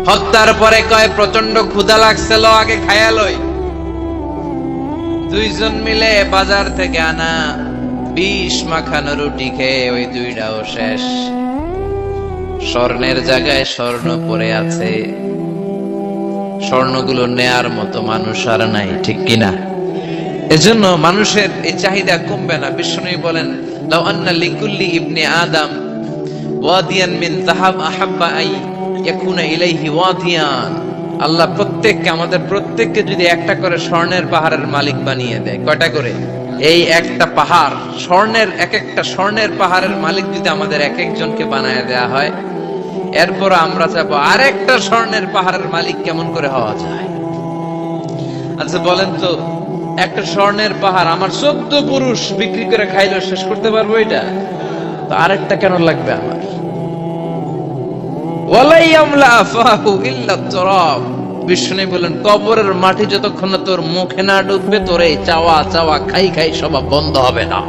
হত্যার পরে কয় প্রচন্ড ক্ষুধা লাগছে, ল আগে খাইয়া লই। 2জন মিলে বাজার থেকে আনা বিষ মাখানো রুটি খেয়ে ওই 2টাও শেষ। স্বর্ণের জায়গায় স্বর্ণ পড়ে আছে, স্বর্ণগুলো নেয়ার মতো মানুষ আর নাই, ঠিক কিনা? এজন্য মানুষের এই চাহিদা কমবে না। বিষ্ণু বলেন লাউ আন্না লিকুল্লি ইবনে আদম ওয়াদিয়ান মিন যাহাব আহাব্বা আই ইয়াকুনা ইলাইহি ওয়াদিয়ান, আল্লাহ প্রত্যেককে, আমাদের প্রত্যেককে যদি একটা করে স্বর্ণের পাহাড়ের মালিক বানিয়ে দেয়, কয়টা করে? এই একটা পাহাড় স্বর্ণের, একটা স্বর্ণের পাহাড়ের মালিক যদি আমাদের এক একজনকে বানায় দেয়া হয়, এরপর আমরা চাবো আরেকটা স্বর্ণের পাহাড়ের মালিক কেমন করে হওয়া যায়। আচ্ছা বলেন তো, একটা স্বর্ণের পাহাড় আমার 14 পুরুষ বিক্রি করে খাইলেও শেষ করতে পারবো এটা? তো আরেকটা কেন লাগবে আমার? ওয়ালাই আমলা আফাহু ইল্লা তুরাব, বিষ্ণু বলেন কবরের মাটি যতক্ষণ না তোর মুখে না ঢুকবে, তোর এই চাওয়া চাওয়া খাই খাই সব বন্ধ হবে না।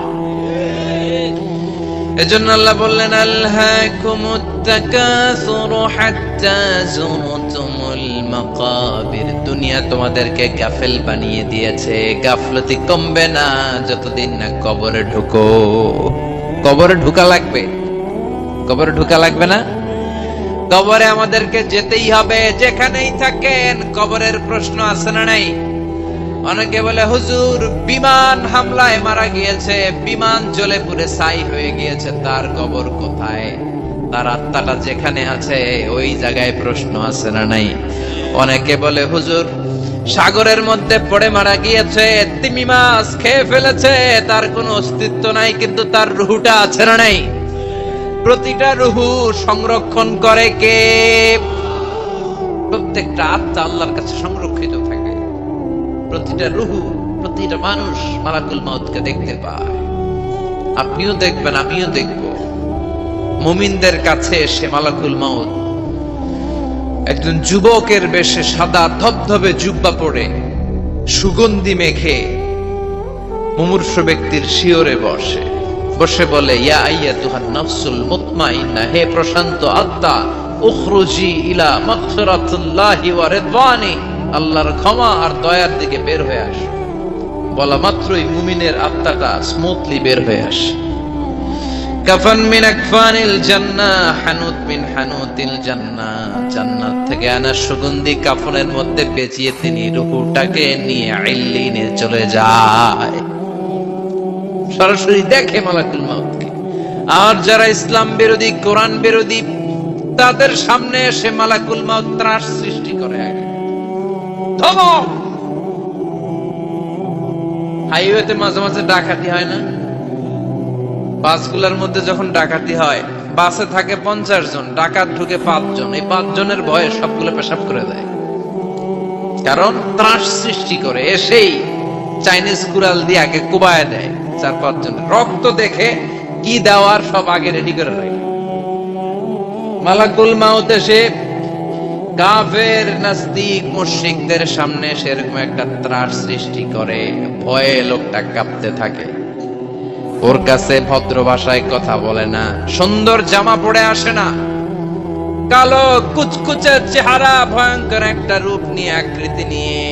এজন্য আল্লাহ বললেন আলহাকুমুত তাকাসুরু হাত্তা যুরতুমুল মাকাবির, দুনিয়া তোমাদেরকে গাফেল বানিয়ে দিয়েছে, গাফলতি কমবে না যতদিন না কবরে ঢুকো। কবরে ঢুকা লাগবে, কবরে ঢুকা লাগবে না? কবরে আমাদেরকে যেতেই হবে, যেখানেই থাকেন। কবরের প্রশ্ন আছে না নাই? অনেকে বলে হুজুর বিমান হামলায় মারা গিয়েছে, বিমান জ্বলে পুড়ে ছাই হয়ে গিয়েছে, তার কবর কোথায়? তার আত্মাটা যেখানে আছে ওই জায়গায় প্রশ্ন আছে না নাই? অনেকে বলে হুজুর সাগরের মধ্যে পড়ে মারা গিয়েছে, তিমি মাছ খেয়ে ফেলেছে, তার কোনো অস্তিত্ব নাই, কিন্তু তার রুহুটা আছে না নাই? প্রতিটা রুহু সংরক্ষণ করে কে? প্রত্যেকটা আত্মা আল্লাহর কাছে সংরক্ষিত থাকে। প্রতিটা রুহু, প্রতিটা মানুষ মালাকুল মাউতকে দেখতে পায়। আপনিও দেখবেন, আমিও দেখব। মুমিনদের কাছে এসে মালাকুল মাউত একজন যুবকের বেশে সাদা ধবধবে জুব্বা পরে সুগন্ধি মেখে মুমূর্ষু ব্যক্তির শিয়রে বসে বলে, ইয়া আইয়াতুহান নাফসুল মুতমাইন্নাহ, হে প্রশান্ত আত্মা, উখরুজি ইলা মাগফিরাতিল্লাহি ওয়া রিদওয়ানি, আল্লাহর ক্ষমা আর দয়ার দিকে বের হয়ে আসো। বলা মাত্রই মুমিনের আত্মাটা স্মুথলি বের হয়ে আসে। কাফান মিন আকফানিল জান্নাহ, হানুত মিন হানুতিল জান্নাহ, জান্নাত থেকে আনা সুগন্ধি কাফনের মধ্যে পেঁচিয়ে তিনি রূহটাকে নিয়ে ইল্লিনে চলে যায়। সরাসরি দেখে মালাকুল মাউতকে। আর যারা ইসলাম বিরোধী, কোরআন বিরোধী, তাদের সামনে এসে মালাকুল মাউত ত্রাস সৃষ্টি করে। আগে ধমক। হাইওয়েতে মাঝে মাঝে ডাকাতি হয় না? বাসগুলোর মধ্যে যখন ডাকাতি হয়, বাসে থাকে 50 জন, ডাকাত ঢুকে 5 জন। এই 5 জনের ভয়ে সবগুলো পেশাব করে দেয়, কারণ ত্রাস সৃষ্টি করে। এসেই চাইনিজ কুড়াল দিয়ে আগে কুবায় দেয় 4-5 জন। রক্ত দেখে কি দেওয়ার সব আগে রেডি করে রাখে। মালাকুল মাউত এসে কাফের, নাস্তিক, মুশরিকদের সামনে সেরকম একটা ত্রাস সৃষ্টি করে। ভয়ে লোকটা কাঁপতে থাকে। ওর কাছে ভদ্র ভাষায় কথা বলে না, সুন্দর জামা পরে আসে না, কালো কুচকুচে চেহারা, ভয়ঙ্কর একটা রূপ নিয়ে, আকৃতি নিয়ে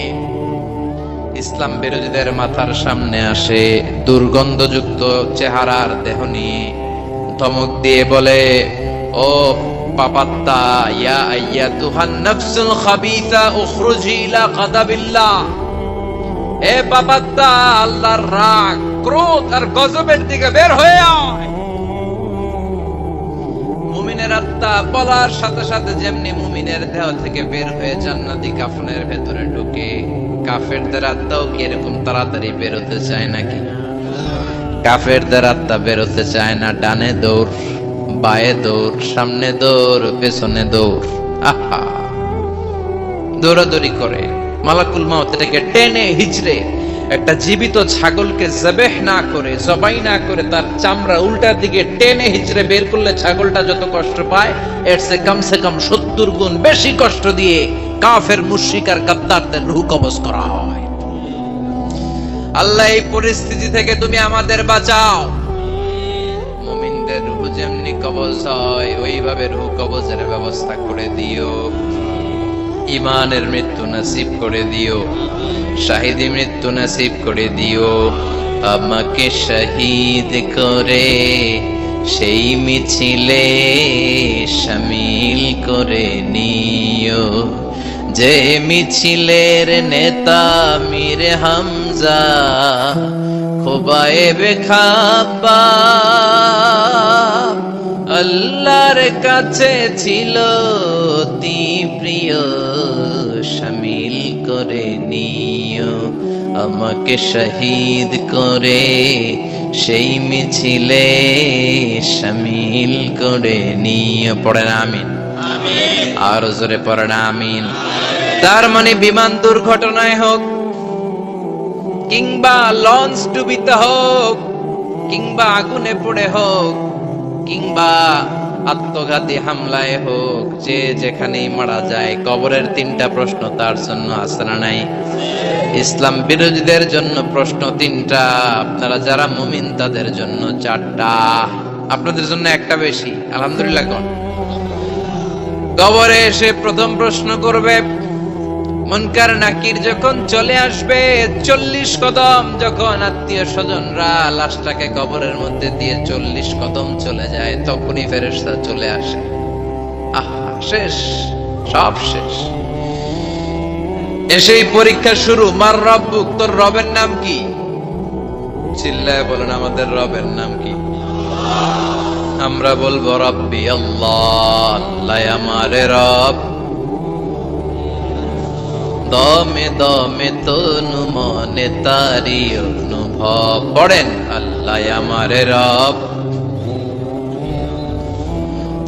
ইসলাম বিরোধীদের মাথার সামনে আসে। দুর্গন্ধযুক্ত চেহারার দেহ নিয়ে ধমক দিয়ে বলে, ও পাপাত্তা, ইয়া আইয়াতুহান নাফসুল খাবিসা, উখরুজি ইলা গাদাবিল্লাহ, এ পাপাত্তা, আল্লাহর রাগ, ক্রোধ আর গজবের দিকে বের হয়ে আয়। মুমিনের আত্মা বলার সাথে সাথে যেমনি মুমিনের দেহ থেকে বের হয়ে জান্নাতি কাফনের ভেতরে ঢুকে, কাফেরদের আত্মাও কি এরকম তাড়াতাড়ি বেরোতে চায় নাকি? কাফেরদের আত্মা বেরোতে চায় না। ডানে দৌড়, বায়ে দৌড়, সামনে দৌড়, পেছনে দৌড়, আহা, দৌড়াদৌড়ি করে। মালাকুল মাউত এটাকে টেনে হিচড়ে, একটা জীবিত ছাগলকে জবেহ না করে, জবাই না করে, তার চামড়া উল্টার দিকে টেনে হিচড়ে বের করলে ছাগলটা যত কষ্ট পায়, এর চেয়ে কমসে কম 70 গুণ বেশি কষ্ট দিয়ে কাফের, মুশরিক আর গাদ্দারদের রূহ কবজ করা হয়। আল্লাহ, এই পরিস্থিতি থেকে তুমি আমাদের বাঁচাও। মুমিনদের রূহ যেমনি কবজ হয়, ওইভাবে রূহ কবজের ব্যবস্থা করে দিও। ইমানের মৃত্যু নসিব করে দিও, শাহিদি মৃত্যু নসিব করে দিও। আমাকে শহীদ করে সেই মিছিলে শামিল করে নিও, যে মিছিলের নেতা মীর হামজা, খোবায়েবে খাব্বাব, আল্লাহর কাছে ছিল অতি প্রিয়, শামিল করে নিও। আমাকে শহীদ করে সেই মিছিলে শামিল করে নিও। পড়েন আমিন। আর জোরে পড়েন আমিন। তার মানে বিমান দুর্ঘটনায় হোক, কিংবা লঞ্চ ডুবিতে হোক, কিংবা আগুনে পড়ে হোক, কিংবা আত্মঘাতী হামলায় হোক, যে যেখানেই মারা যায়, কবরের 3টা প্রশ্ন তার জন্য আছে না নাই? ইসলাম বিরোধীদের জন্য প্রশ্ন 3টা, আপনারা যারা মুমিন তাদের জন্য 4টা, আপনাদের জন্য একটা বেশি। আলহামদুলিল্লাহ। কোন কবরে এসে প্রথম প্রশ্ন করবে, মুনকার নাকির যখন চলে আসবে, 40 কদম যখন আত্মীয় স্বজনরা লাশটাকে কবরের মধ্যে দিয়ে 40 কদম চলে যায়, তখনই ফেরেশতা চলে আসে। আহা, শেষ, সব শেষ। এসেই পরীক্ষা শুরু। মার রব্বুক, তোর রবের নাম কি? চিল্লায় বলেন, আমাদের রবের নাম কি? আমরা বলবো রব্বি আল্লাহ, আল্লাহ আমারে রব। দমে দমে তনু মনে তারি অনুভব। পড়েন, আল্লাহ আমার রব,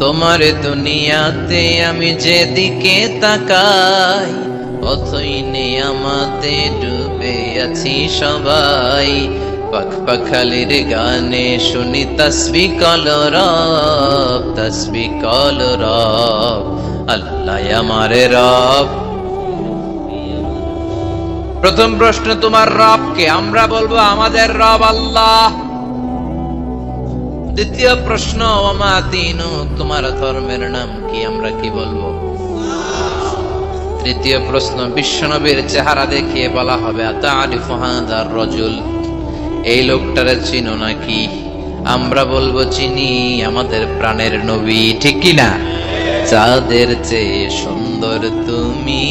তোমার দুনিয়াতে আমি যেদিকে তাকাই, অথই নেয়ামতে ডুবে আছি সবাই। পাখপাখালির গানে শুনি তাসবিহ কলরব, তাসবিহ কলরব, আল্লাহ আমার রব। প্রথম প্রশ্ন, তোমার রব কে? আমরা বলবো আমাদের রব আল্লাহ। দ্বিতীয় প্রশ্ন, ওমা দীনু, তোমার ধর্মের নাম কি? আমরা কি বলবো? তৃতীয় প্রশ্ন, বিশ্বনবীর চেহারা দেখিয়ে বলা হবে আতারিফু হাযার রাজুল, এই লোকটারে চিনো নাকি? আমরা বলবো চিনি, আমাদের প্রাণের নবী, ঠিক কি না? চাঁদের চেয়ে সুন্দর তুমি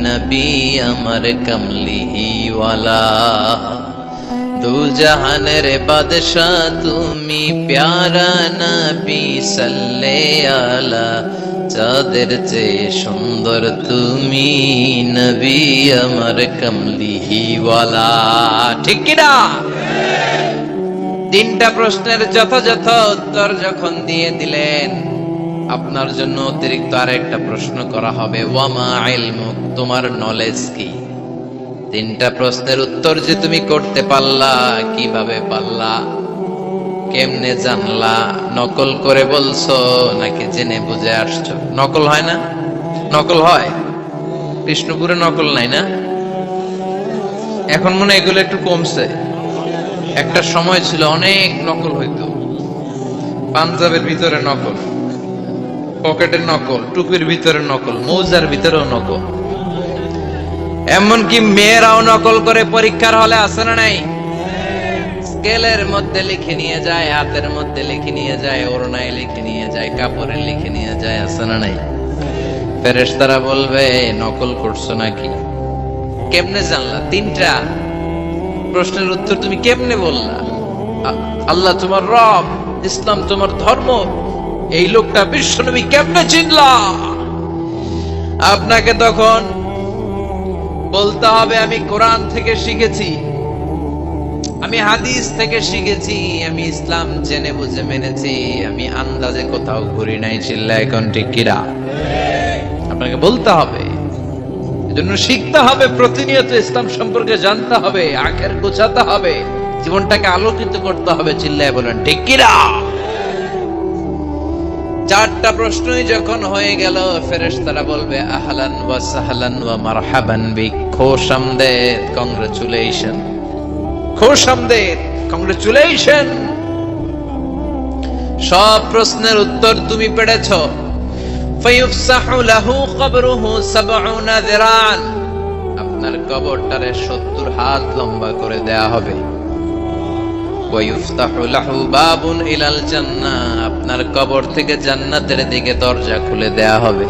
নবী আমার কামলিওয়ালা, দু জাহানের বাদশা তুমি প্যারা নবী সাল্লাল্লাহু আলা, চাঁদের চেয়ে সুন্দর তুমি নবী আমার কামলিওয়ালা, ঠিক কি না? তিনটা প্রশ্নের যথাযথ উত্তর যখন দিয়ে দিলেন, আপনার জন্য অতিরিক্ত আরেকটা প্রশ্ন করা হবে, ওয়ামা ইলমুক, তোমার নলেজ কি? তিনটা প্রশ্নের উত্তর যে তুমি করতে পারলা, কিভাবে পারলা, কেমনে জানলা? নকল করে বলছো নাকি জেনে বুঝে আসছো? নকল হয় না? নকল হয়? কৃষ্ণপুরে নকল নাই না? এখন মনে হয় এগুলো একটু কমছে। একটা সময় ছিল অনেক নকল হইতো, পাঞ্জাবের ভিতরে নকল, পকেটের নকল, টুপির ভিতরে নকল, মৌজার ভিতরেও নকল, এমনকি মেয়েরাও নকল করে পরীক্ষার হলে আসে না নাই? স্কেলের মধ্যে লিখে নিয়ে যায়, হাতের মধ্যে লিখে নিয়ে যায়, ওড়নায় লিখে নিয়ে যায়, কাপড়ে লিখে নিয়ে যায়, আসে না নাই? ফেরেশতারা বলবে নকল করছো নাকি? কেমনে জানলা? তিনটা প্রশ্নের উত্তর তুমি কেমনে বললা? আল্লাহ তোমার রব, ইসলাম তোমার ধর্ম, এই লোকটা বিশ্বনবী, কেমনে চিনলা? আপনাকে তখন বলতে হবে আমি কোরআন থেকে শিখেছি, আমি হাদিস থেকে শিখেছি, আমি ইসলাম জেনে বুঝে মেনেছি, আমি আন্দাজে কোথাও ঘুরি নাই। চিল্লা এখন ঠিক কিরা? আপনাকে বলতে হবে, এজন্য শিখতে হবে, প্রতিনিয়ত ইসলাম সম্পর্কে জানতে হবে, আখের গোছাতে হবে, জীবনটাকে আলোকিত করতে হবে। চিল্লায় বলেন ঠিক কিরা? চারটা প্রশ্নই যখন হয়ে গেল, ফেরেশতারা বলবে আহলান ওয়া সাহলান ওয়া মারহাবান বিক, খোশামদেদ, কংগ্রাচুলেশন, খোশামদেদ, কংগ্রাচুলেশন। সব প্রশ্নের উত্তর তুমি পেরেছো। ফায়ুফসাহু লাহু কবরুহু ৭০ যিরান, আপনার কবরটারে ৭০ হাত লম্বা করে দেয়া হবে। ওয়ায়ুফতাহু লাহু বাবুন ইলাল জান্নাহ, আপনার কবর থেকে জান্নাতের দিকে দরজা খুলে দেয়া হবে।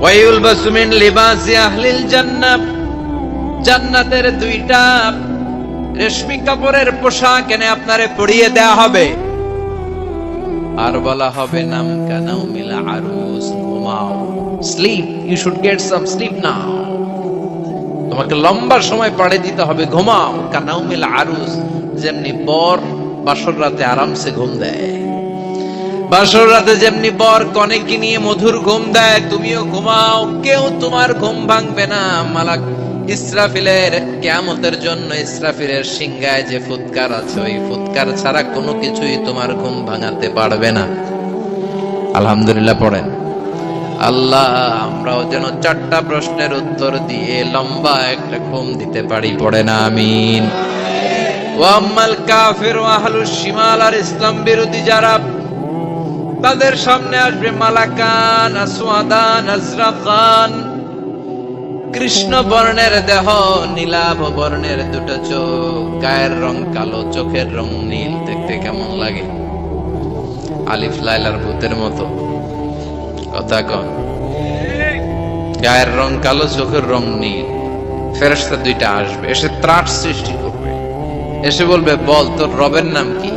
ওয়ায়ুলবাসু মিন লিবাসি আহলিল জান্নাহ, জান্নাতের দুইটা রেশমি কাপড়ের পোশাক এনে আপনারে পরিয়ে দেয়া হবে। আর বলা হবে নাম কানাউমিল আরুস, ঘুমাও, sleep, you should get some sleep now, তোমাকে লম্বা সময় পাড়ে দিতে হবে, ঘুমাও। কানাউমিল আরুস, যেমনি বর বাসর রাতে আরামসে ঘুম দেয়, বাসর রাতে যেমনি বর কনেকে নিয়ে মধুর ঘুম দেয়, তুমিও ঘুমাও, কেউ তোমার ঘুম ভাঙবে না। মালাক ইসরাফিলের, কিয়ামতের জন্য ইসরাফিলের সিংহায় যে ফুৎকার আছে, ওই ফুৎকার ছাড়া কোনো কিছুই তোমার ঘুম ভাঙাতে পারবে না। আলহামদুলিল্লাহ পড়েন। আল্লাহ আমরাও যেন চারটা প্রশ্নের উত্তর দিয়ে লম্বা একটা ঘুম দিতে পারি, পড়ে না আমিন। ওয়াম্মাল কাফির ওয়া আহলুশ শিমাল, আর ইসলাম বিরোধী যারা, তাদের সামনে আসবে মালাকান আসওয়াদান আজরাকান, কৃষ্ণ বর্ণের দেহ, নীলাভ বর্ণের দুটো চোখ, গায়ের রং কালো, চোখের রং নীল। দেখতে কেমন লাগে? আলিফ লায়লার ভূতের মতো। কথা কন, গায়ের রং কালো, চোখের রং নীল। ফেরেশতা দুইটা আসবে, এসে ত্রাস সৃষ্টি করবে, এসে বলবে বল তোর রবের নাম কি?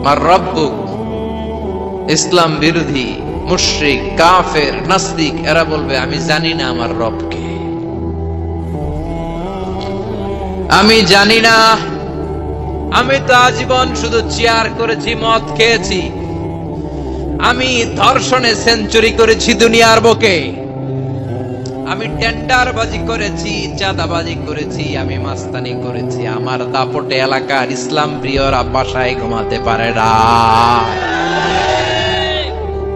মার রব্বুক। ইসলাম বিরোধী মুশরিক, কাফের, নাস্তিক, এরা বলবে আমি জানি না আমার রবকে, আমি জানি না। আমি তো আজীবন শুধু চেয়ার করেছি, মদ খেয়েছি, আমি ধর্ষণে সেঞ্চুরি করেছি দুনিয়ার বুকে, আমি টেন্ডারবাজি করেছি, চাঁদাবাজি করেছি, আমি মাস্তানি করেছি, আমার দাপটে এলাকার ইসলাম প্রিয়রা বাসায় ঘুমাতে পারে না।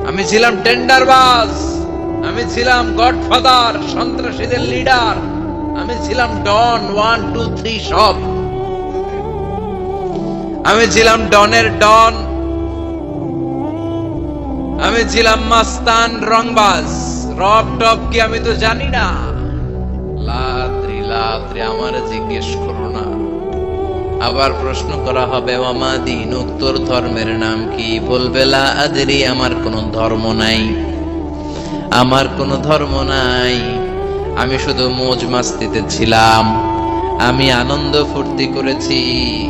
আমি ছিলাম টেন্ডারবাজ, আমি ছিলাম গডফাদার, সন্ত্রাসীদের লিডার, আমি ছিলাম ডন 1 2 3 সব, আমি ছিলাম ডনের ডন, আমি ছিলাম মাস্তান, রংবাজ। রব টব কি আমি তো জানি না। লাদ্রি লাদ্রি আমার জিজ্ঞেস করো না। আবার প্রশ্ন করা হবে ওয়ামা দীনুক, তোর ধর্মের নাম কি? বলবে লা আদরি, আমার কোনো ধর্ম নাই, আমার কোনো ধর্ম নাই, আমি শুধু মৌজ মাস্তিতে ছিলাম, আমি আনন্দ ফুর্তি করেছি,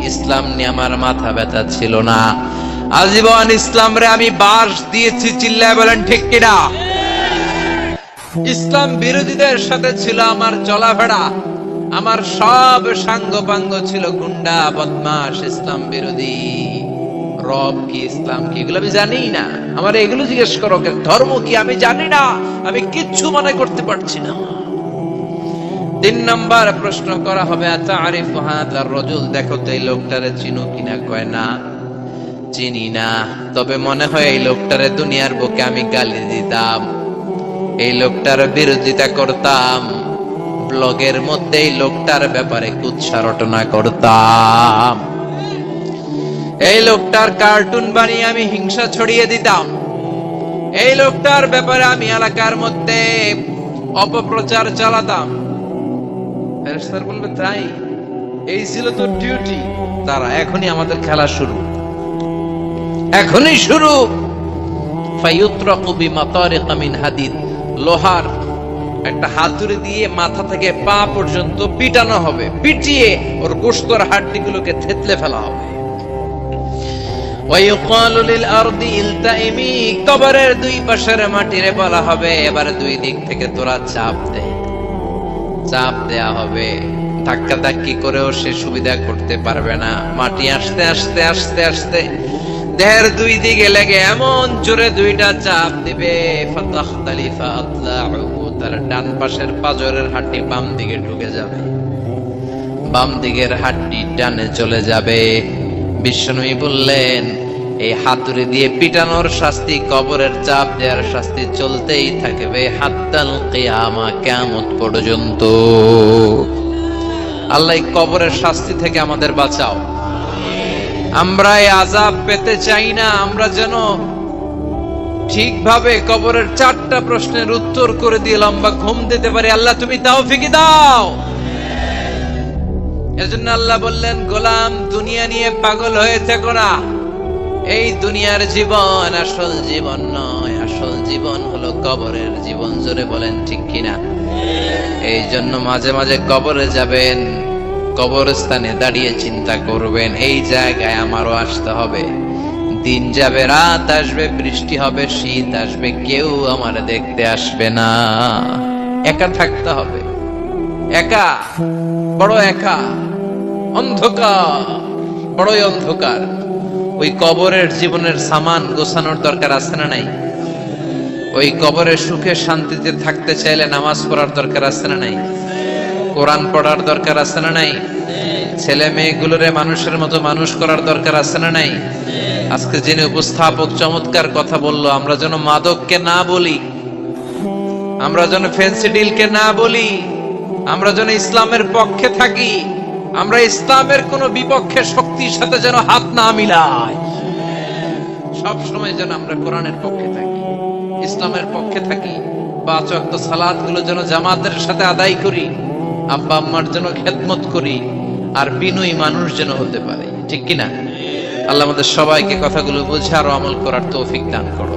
ইসলাম নিয়ে আমার মাথা ব্যথা ছিল না। আজীবন ইসলাম রে আমি বাস দিয়েছি, চিল্লায় বলেন ঠিক কিনা? ইসলাম বিরোধীদের সাথে ছিল আমার চলাফেরা, আমার সব সাঙ্গ পাঙ্গ ছিল গুন্ডা, বদমাশ, ইসলাম বিরোধী। রব কি, ইসলাম কি, এগুলো আমি জানি না। আমার এগুলো জিজ্ঞেস করো, ধর্ম কি আমি জানি না, আমি কিচ্ছু মনে করতে পারছি না। 3 নম্বর প্রশ্ন করা হবে আতারিফু হাযার রাজুল, দেখো তো এই লোকটারে চিনো কিনা? কয় না, চিনি না, তবে মনে হয় এই লোকটারে দুনিয়ার বুকে আমি গালি দিতাম, এই লোকটার বিরোধিতা করতাম, ব্লগের মধ্যে এই লোকটার ব্যাপারে কুৎসা রটনা করতাম, এই লোকটার কার্টুন বানিয়ে আমি হিংসা ছড়িয়ে দিতাম, এই লোকটার ব্যাপারে আমি এলাকার মধ্যে অপপ্রচার চালাতাম। ফেরেশতারা বলবে তাই, এই ছিল তো ডিউটি। তারা এখনই আমাদের খেলা শুরু, এখনই শুরু। ফায়ুতরাকু বিমাতারিকা মিন হাদিদ, লোহার একটা হাতুড়ি দিয়ে মাথা থেকে পা পর্যন্ত পিটানো হবে, পিটিয়ে ওর গোশতর হাড্ডিগুলোকে থেতলে ফেলা হবে। ওয়ায়ুকালু লিল আরদি ইলতাইমি, কবরের দুই পাশের মাটিরে বলা হবে এবার দুই দিক থেকে তোরা চাপ দে, চাপ দেয়া হবে, ধাক্কা ধাক্কি করেও সে সুবিধা করতে পারবে না। মাটি আস্তে আস্তে আস্তে আস্তে দেহের দুই দিকে লেগে এমন জোরে দুইটা চাপ দিবে, ফাতাখতালিফা আতলাউহু, তার ডান পাশের পাজরের হাড্ডি বাম দিকে ঢুকে যাবে, বাম দিকের হাড্ডি ডানে চলে যাবে। বিশ্বনবী বললেন এই হাতুড়ি দিয়ে পিটানোর শাস্তি, কবরের চাপ দেওয়ার শাস্তি চলতেই থাকবে হাত্তাল কিয়ামা, কিয়ামত পর্যন্ত। আল্লাহ কবরের শাস্তি থেকে আমাদের বাঁচাও। আমরা এই আযাব পেতে চাই না, আমরা যেন ঠিকভাবে কবরের 4টা প্রশ্নের উত্তর করে দিয়ে লম্বা ঘুম দিতে পারি। আল্লাহ তুমি তৌফিক দাও। এজন্য আল্লাহ বললেন গোলাম দুনিয়া নিয়ে পাগল হয়ে থেকো না, এই দুনিয়ার জীবন আসল জীবন নয়, আসল জীবন হলো কবরের জীবন। জোরে বলেন ঠিক কিনা? এই জন্য মাঝে মাঝে কবরে যাবেন, কবরস্থানে দাঁড়িয়ে চিন্তা করবেন এই জায়গায় আমারও আসতে হবে। দিন যাবে, রাত আসবে, বৃষ্টি হবে, শীত আসবে, কেউ আমার দেখতে আসবে না, একা থাকতে হবে, একা, বড় একা, অন্ধকার, বড়ই অন্ধকার। ওই কবরের জীবনের সামান গোছানোর দরকার আছে না নাই? ওই কবরের সুখে শান্তিতে থাকতে চাইলে নামাজ পড়ার দরকার আছে না নাই? কোরআন পড়ার দরকার আছে না নাই? ছেলে মেয়েগুলোরে মানুষের মতো মানুষ করার দরকার আছে না নাই? আজকে যিনি উপস্থাপক চমৎকার কথা বললো, আমরা যেন মাদককে না বলি, আমরা যেন ফেন্সিডিলকে না বলি, আমরা যেন ইসলামের পক্ষে থাকি, আমরা ইসলামের কোন বিপক্ষে শক্তির সাথে যেন হাত না মিলাই, সব সময় যেন আমরা কোরআনের পক্ষে থাকি, ইসলামের পক্ষে থাকি। 5 ওয়াক্ত সালাত গুলো যেন জামাতের সাথে আদায় করি, আব্বা আম্মার জন্য খেদমত করি, আর বিনয়ী মানুষ যেন হতে পারে, ঠিক কিনা? আল্লাহ আমাদের সবাইকে কথাগুলো বুঝে আর আমল করার তৌফিক দান করো।